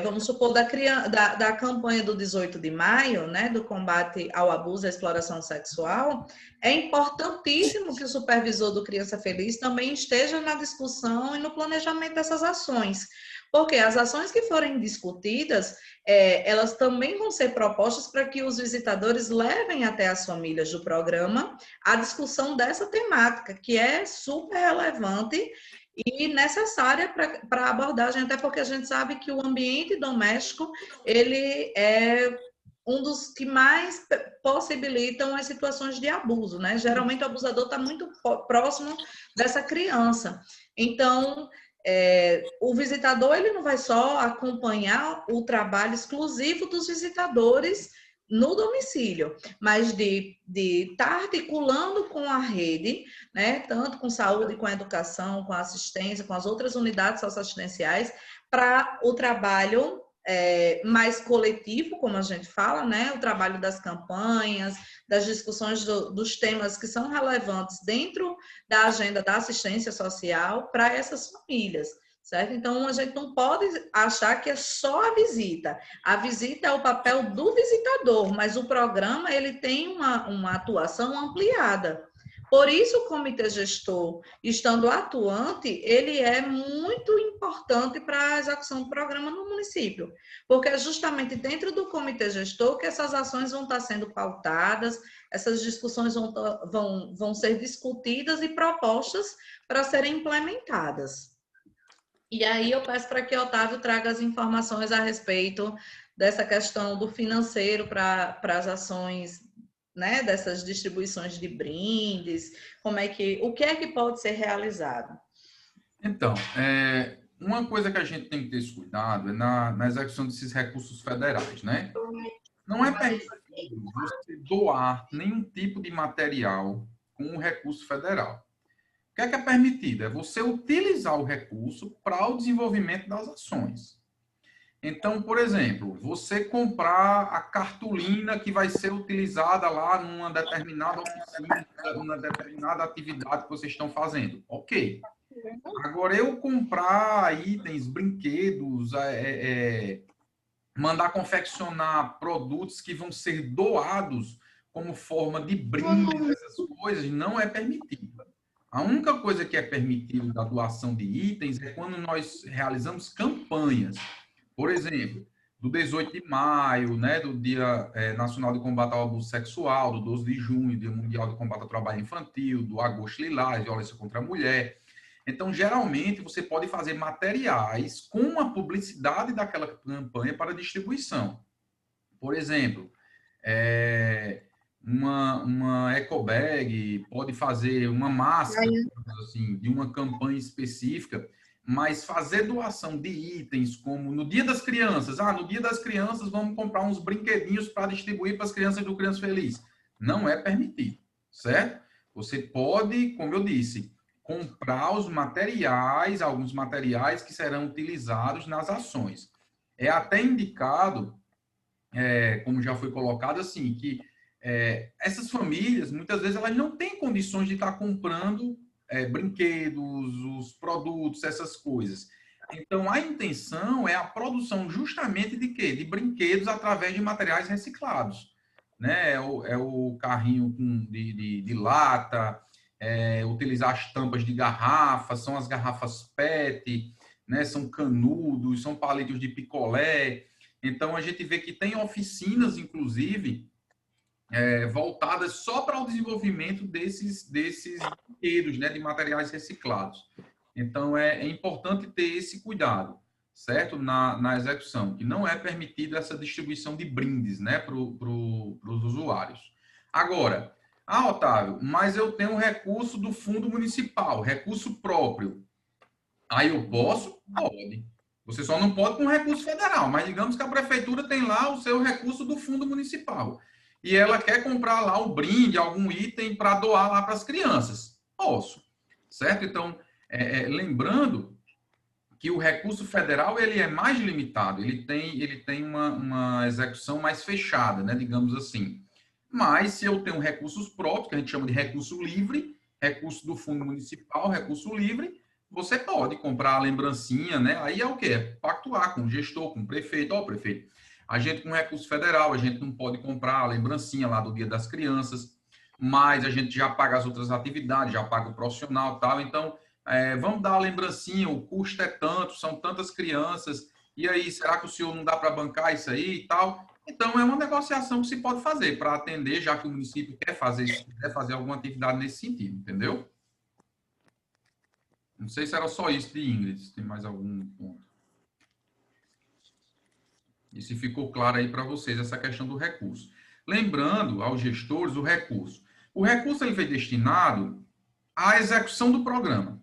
vamos supor, da campanha do 18 de maio, né, do combate ao abuso e à exploração sexual, é importantíssimo que o supervisor do Criança Feliz também esteja na discussão e no planejamento dessas ações, porque as ações que forem discutidas, elas também vão ser propostas para que os visitadores levem até as famílias do programa a discussão dessa temática, que é super relevante e necessária para a abordagem, até porque a gente sabe que o ambiente doméstico, ele é um dos que mais possibilitam as situações de abuso, né? Geralmente o abusador está muito próximo dessa criança. Então, o visitador ele não vai só acompanhar o trabalho exclusivo dos visitadores no domicílio, mas de estar articulando com a rede, né, tanto com saúde, com a educação, com a assistência, com as outras unidades socioassistenciais, para o trabalho mais coletivo, como a gente fala, né, o trabalho das campanhas, das discussões dos temas que são relevantes dentro da agenda da assistência social para essas famílias, certo? Então, a gente não pode achar que é só a visita. A visita é o papel do visitador, mas o programa ele tem uma atuação ampliada. Por isso, o comitê gestor, estando atuante, ele é muito importante para a execução do programa no município, porque é justamente dentro do comitê gestor que essas ações vão estar sendo pautadas, essas discussões vão ser discutidas e propostas para serem implementadas. E aí eu peço para que Otávio traga as informações a respeito dessa questão do financeiro para as ações, né, dessas distribuições de brindes, o que é que pode ser realizado? Então, uma coisa que a gente tem que ter esse cuidado é na execução desses recursos federais, né? Não é permitido você doar nenhum tipo de material com o recurso federal. O que é permitido? É você utilizar o recurso para o desenvolvimento das ações. Então, por exemplo, você comprar a cartolina que vai ser utilizada lá numa determinada oficina, numa determinada atividade que vocês estão fazendo. Ok. Agora, eu comprar itens, brinquedos, mandar confeccionar produtos que vão ser doados como forma de brinde, essas coisas, não é permitido. A única coisa que é permitida da doação de itens é quando nós realizamos campanhas. Por exemplo, do 18 de maio, né, do Dia Nacional de Combate ao Abuso Sexual, do 12 de junho, Dia Mundial de Combate ao Trabalho Infantil, do Agosto Lilás, violência contra a mulher. Então, geralmente, você pode fazer materiais com a publicidade daquela campanha para distribuição. Por exemplo, uma ecobag, pode fazer uma máscara, assim, de uma campanha específica, mas fazer doação de itens, como no Dia das Crianças. No Dia das Crianças vamos comprar uns brinquedinhos para distribuir para as crianças do Criança Feliz. Não é permitido, certo? Você pode, como eu disse, comprar os materiais, alguns materiais que serão utilizados nas ações. É até indicado, como já foi colocado, assim, que essas famílias, muitas vezes, elas não têm condições de estar comprando brinquedos, os produtos, essas coisas. Então, a intenção é a produção justamente de quê? De brinquedos através de materiais reciclados. Né? É o carrinho de lata, utilizar as tampas de garrafas, são as garrafas PET, né? São canudos, são palitos de picolé. Então, a gente vê que tem oficinas, inclusive, voltadas só para o desenvolvimento desses brinquedos, né, de materiais reciclados. Então, é importante ter esse cuidado, certo? Na execução, que não é permitida essa distribuição de brindes, né, para os usuários. Agora, Otávio, mas eu tenho recurso do fundo municipal, recurso próprio. Aí eu posso? Pode. Você só não pode com recurso federal, mas digamos que a prefeitura tem lá o seu recurso do fundo municipal. E ela quer comprar lá um brinde, algum item para doar lá para as crianças. Posso, certo? Então, lembrando que o recurso federal ele é mais limitado, ele tem uma execução mais fechada, né, digamos assim. Mas se eu tenho recursos próprios, que a gente chama de recurso livre, recurso do fundo municipal, recurso livre, você pode comprar a lembrancinha, né? Aí é o quê? É pactuar com o gestor, com o prefeito. Prefeito, a gente com recurso federal, a gente não pode comprar a lembrancinha lá do Dia das Crianças, mas a gente já paga as outras atividades, já paga o profissional e tal. Então, vamos dar a lembrancinha, o custo é tanto, são tantas crianças, e aí, será que o senhor não dá para bancar isso aí e tal? Então, é uma negociação que se pode fazer para atender, já que o município quer fazer alguma atividade nesse sentido, entendeu? Não sei se era só isso de Ingrid, se tem mais algum ponto. E se ficou claro aí para vocês essa questão do recurso. Lembrando aos gestores o recurso. O recurso ele foi destinado à execução do programa,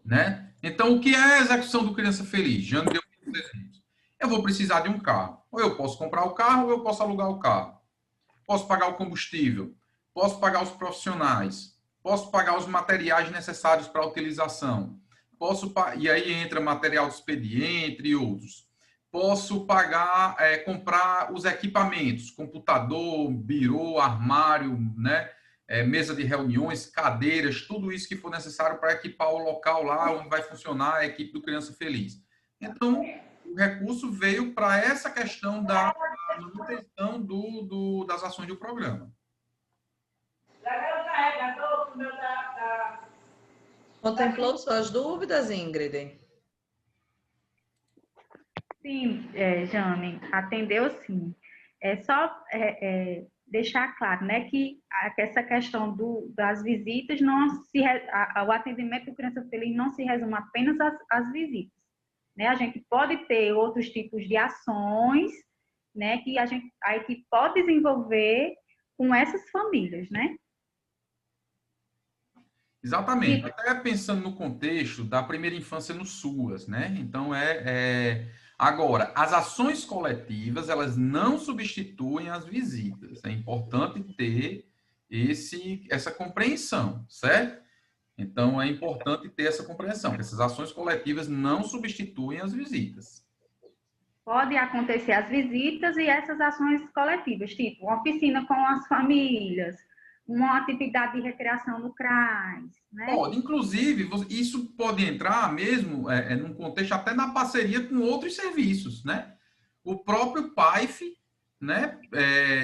né? Então, o que é a execução do Criança Feliz? Já deu um exemplo. Eu vou precisar de um carro. Ou eu posso comprar o carro, ou eu posso alugar o carro. Posso pagar o combustível. Posso pagar os profissionais. Posso pagar os materiais necessários para a utilização. E aí entra material de expediente, entre outros. Posso pagar, comprar os equipamentos, computador, birô, armário, né? mesa de reuniões, cadeiras, tudo isso que for necessário para equipar o local lá onde vai funcionar a equipe do Criança Feliz. Então, o recurso veio para essa questão da manutenção das ações do programa. Contemplou suas dúvidas, Ingrid? Sim, Jane, atendeu sim. É só deixar claro, né, que essa questão das visitas, o atendimento do Criança Feliz não se resume apenas às visitas. Né? A gente pode ter outros tipos de ações, né, que a equipe pode desenvolver com essas famílias, né? Exatamente. Até pensando no contexto da primeira infância no SUAS, né? Então, agora, as ações coletivas, elas não substituem as visitas. É importante ter essa compreensão, certo? Então, é importante ter essa compreensão, que essas ações coletivas não substituem as visitas. Pode acontecer as visitas e essas ações coletivas, tipo uma oficina com as famílias, uma atividade de recreação no CRAS, né? Pode, inclusive, isso pode entrar mesmo num contexto até na parceria com outros serviços, né? O próprio PAIF, né,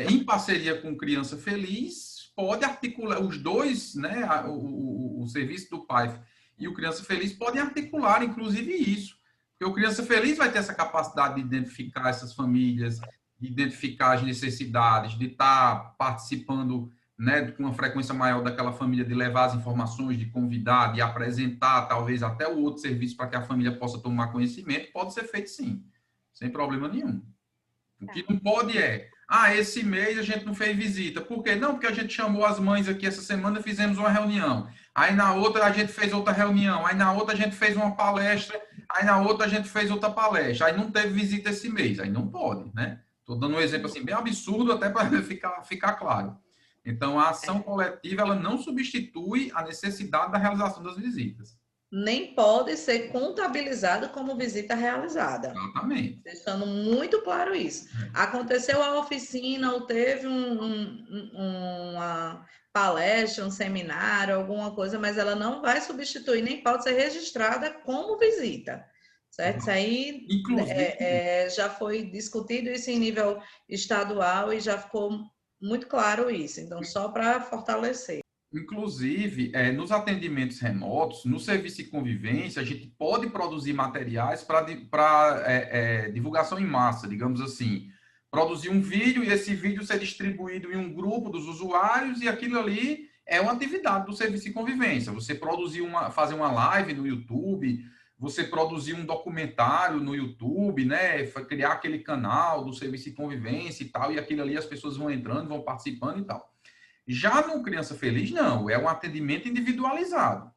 em parceria com Criança Feliz, pode articular, os dois, né, o serviço do PAIF e o Criança Feliz podem articular, inclusive, isso. Porque o Criança Feliz vai ter essa capacidade de identificar essas famílias, de identificar as necessidades, de estar participando, né, com uma frequência maior daquela família, de levar as informações, de convidar, de apresentar, talvez até o outro serviço para que a família possa tomar conhecimento, pode ser feito sim, sem problema nenhum. O que não pode esse mês a gente não fez visita. Por quê? Não, porque a gente chamou as mães aqui essa semana, fizemos uma reunião. Aí na outra a gente fez outra reunião. Aí na outra a gente fez uma palestra. Aí na outra a gente fez outra palestra. Aí não teve visita esse mês. Aí não pode, né? Estou dando um exemplo assim, bem absurdo, até para ficar claro. Então, a ação coletiva, ela não substitui a necessidade da realização das visitas. Nem pode ser contabilizada como visita realizada. Exatamente. Deixando muito claro isso. Aconteceu a oficina ou teve uma palestra, um seminário, alguma coisa, mas ela não vai substituir, nem pode ser registrada como visita. Certo? Isso aí já foi discutido isso em nível estadual e já ficou muito claro isso. Então, só para fortalecer. Inclusive, nos atendimentos remotos, no serviço de convivência, a gente pode produzir materiais para divulgação em massa, digamos assim. Produzir um vídeo e esse vídeo ser distribuído em um grupo dos usuários e aquilo ali é uma atividade do serviço de convivência. Você fazer uma live no YouTube, você produzir um documentário no YouTube, né? Criar aquele canal do serviço de convivência e tal, e aquilo ali as pessoas vão entrando, vão participando e tal. Já no Criança Feliz, não. É um atendimento individualizado.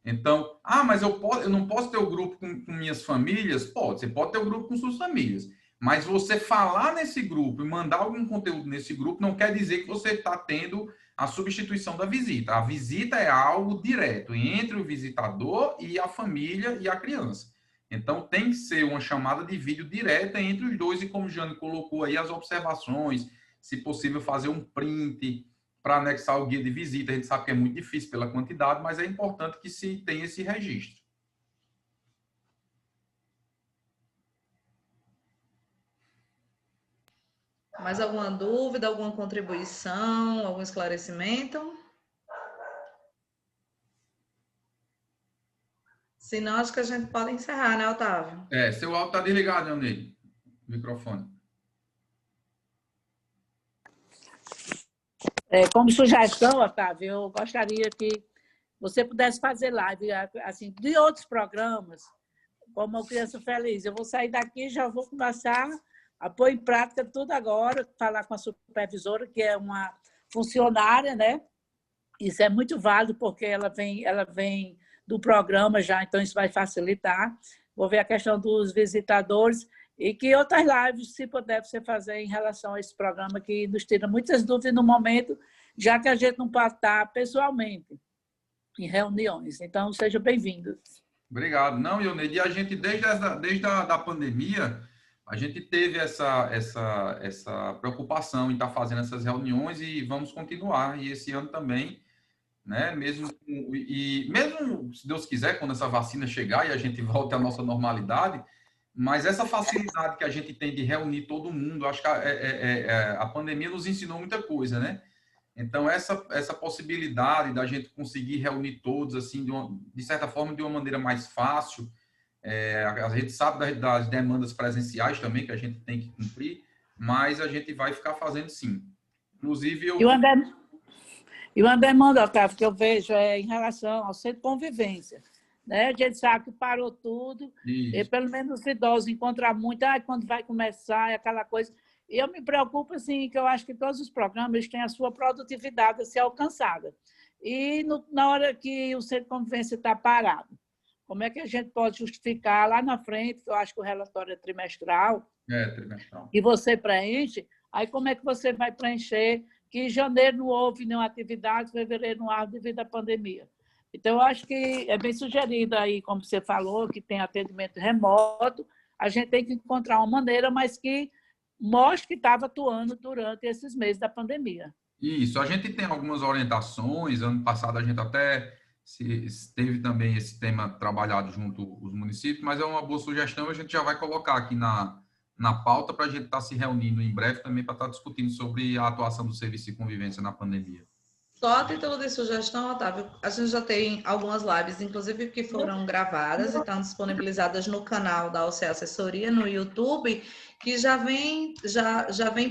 Então, mas eu não posso ter o grupo com minhas famílias? Pode. Você pode ter o grupo com suas famílias. Mas você falar nesse grupo e mandar algum conteúdo nesse grupo não quer dizer que você está tendo a substituição da visita. A visita é algo direto entre o visitador e a família e a criança. Então, tem que ser uma chamada de vídeo direta entre os dois. E como o Jane colocou aí, as observações, se possível fazer um print para anexar o guia de visita. A gente sabe que é muito difícil pela quantidade, mas é importante que se tenha esse registro. Mais alguma dúvida, alguma contribuição, algum esclarecimento? Senão, acho que a gente pode encerrar, né, Otávio? Seu áudio está desligado, Leonei. Microfone. Como sugestão, Otávio, eu gostaria que você pudesse fazer live assim, de outros programas, como o Criança Feliz. Eu vou sair daqui e já vou começar a pôr em prática tudo agora, falar com a supervisora, que é uma funcionária, né? Isso é muito válido, porque ela vem do programa já, então isso vai facilitar. Vou ver a questão dos visitadores e que outras lives, se puder, você fazer em relação a esse programa, que nos tira muitas dúvidas no momento, já que a gente não pode estar pessoalmente em reuniões. Então, sejam bem-vindos. Obrigado. Não, Ionei, e a gente, desde a pandemia, a gente teve essa preocupação em estar fazendo essas reuniões e vamos continuar. E esse ano também, né? Mesmo, se Deus quiser, quando essa vacina chegar e a gente volte à nossa normalidade, mas essa facilidade que a gente tem de reunir todo mundo, acho que a pandemia nos ensinou muita coisa, né? Então, essa possibilidade da gente conseguir reunir todos, assim, de certa forma, de uma maneira mais fácil. A gente sabe das demandas presenciais também, que a gente tem que cumprir, mas a gente vai ficar fazendo sim. Inclusive, E uma demanda, Otávio, que eu vejo em relação ao centro de convivência. Né? A gente sabe que parou tudo, e pelo menos os idosos encontram muito, quando vai começar, aquela coisa. E eu me preocupo, assim, que eu acho que todos os programas têm a sua produtividade a ser alcançada. E na hora que o centro de convivência está parado, como é que a gente pode justificar lá na frente, que eu acho que o relatório é trimestral, e você preenche, aí como é que você vai preencher que em janeiro não houve nenhuma atividade, fevereiro não há devido à pandemia? Então, eu acho que é bem sugerido aí, como você falou, que tem atendimento remoto, a gente tem que encontrar uma maneira, mas que mostre que estava atuando durante esses meses da pandemia. Isso, a gente tem algumas orientações, ano passado a gente até teve também esse tema trabalhado junto os municípios, mas é uma boa sugestão, a gente já vai colocar aqui na pauta para a gente estar se reunindo em breve também para estar discutindo sobre a atuação do serviço de convivência na pandemia. Só a título de sugestão, Otávio, a gente já tem algumas lives, inclusive que foram gravadas e estão disponibilizadas no canal da OCE Assessoria, no YouTube, que já vem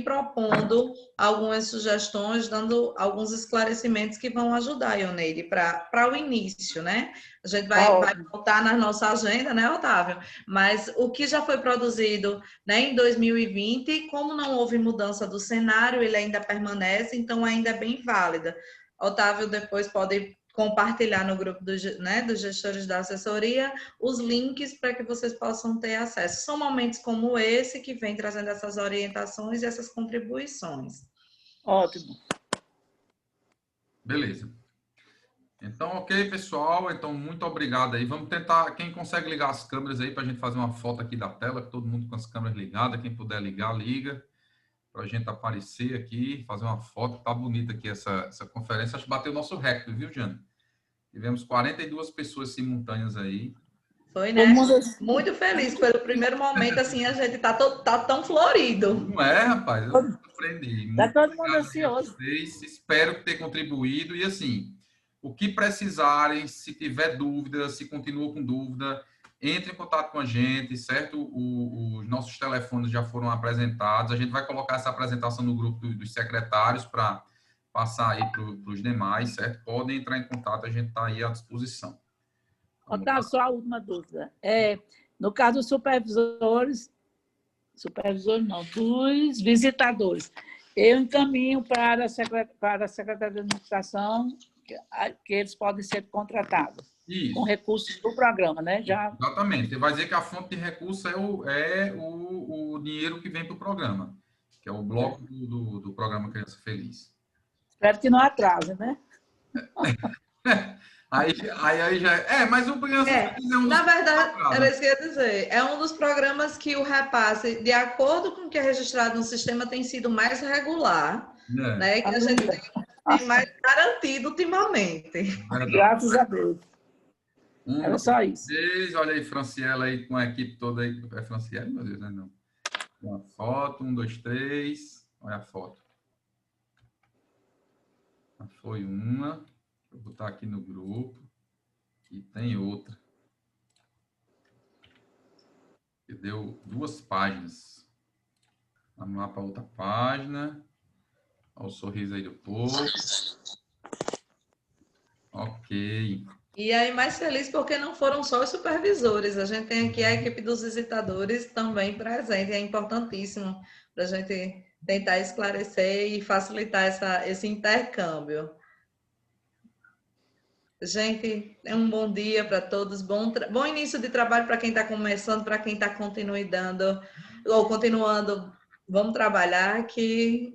propondo algumas sugestões, dando alguns esclarecimentos que vão ajudar, Ioneide, para o início, né? A gente vai botar na nossa agenda, né, Otávio? Mas o que já foi produzido, né, em 2020, como não houve mudança do cenário, ele ainda permanece, então ainda é bem válida. Otávio depois pode compartilhar no grupo dos gestores da assessoria os links para que vocês possam ter acesso. São momentos como esse que vem trazendo essas orientações e essas contribuições. Ótimo. Beleza. Então, ok, pessoal. Então, muito obrigado aí. Vamos tentar, quem consegue ligar as câmeras aí para a gente fazer uma foto aqui da tela, todo mundo com as câmeras ligadas. Quem puder ligar, liga. Para a gente aparecer aqui, fazer uma foto. Tá bonita aqui essa conferência. Acho que bateu o nosso recorde, viu, Jane? Tivemos 42 pessoas simultâneas aí. Foi, né? Muito feliz. Pelo primeiro momento, assim, a gente tá tão florido. Não é, rapaz? Eu aprendi. Está todo mundo ansioso. Espero ter contribuído. E, assim, o que precisarem, se tiver dúvida, se continua com dúvida, entre em contato com a gente, certo? Os nossos telefones já foram apresentados. A gente vai colocar essa apresentação no grupo dos secretários para passar aí para os demais, certo? Podem entrar em contato, a gente está aí à disposição. Otávio, só a última dúvida. No caso dos supervisores não, dos visitadores, eu encaminho para a Secretaria de Administração que eles podem ser contratados. Isso. Com recursos do programa, né? Exatamente. Você vai dizer que a fonte de recurso é o dinheiro que vem para o programa, que é o bloco do programa Criança Feliz. Espero que não atrase, né? Aí já... mas o Criança Feliz é um dos... Na verdade, era isso que eu ia dizer. É um dos programas que o repasse, de acordo com o que é registrado no sistema, tem sido mais regular, né? Que a gente tem mais garantido ultimamente. Graças a Deus. Era só isso. Olha aí, Franciela aí com a equipe toda aí. É Franciela, meu Deus, não. Uma foto, 1, 2, 3. Olha a foto. Foi uma. Vou botar aqui no grupo. E tem outra. Que deu 2 páginas. Vamos lá para outra página. Olha o sorriso aí do povo. Ok. E aí, mais feliz porque não foram só os supervisores, a gente tem aqui a equipe dos visitadores também presente, é importantíssimo para a gente tentar esclarecer e facilitar esse intercâmbio. Gente, é um bom dia para todos, bom início de trabalho para quem está começando, para quem está continuando, vamos trabalhar que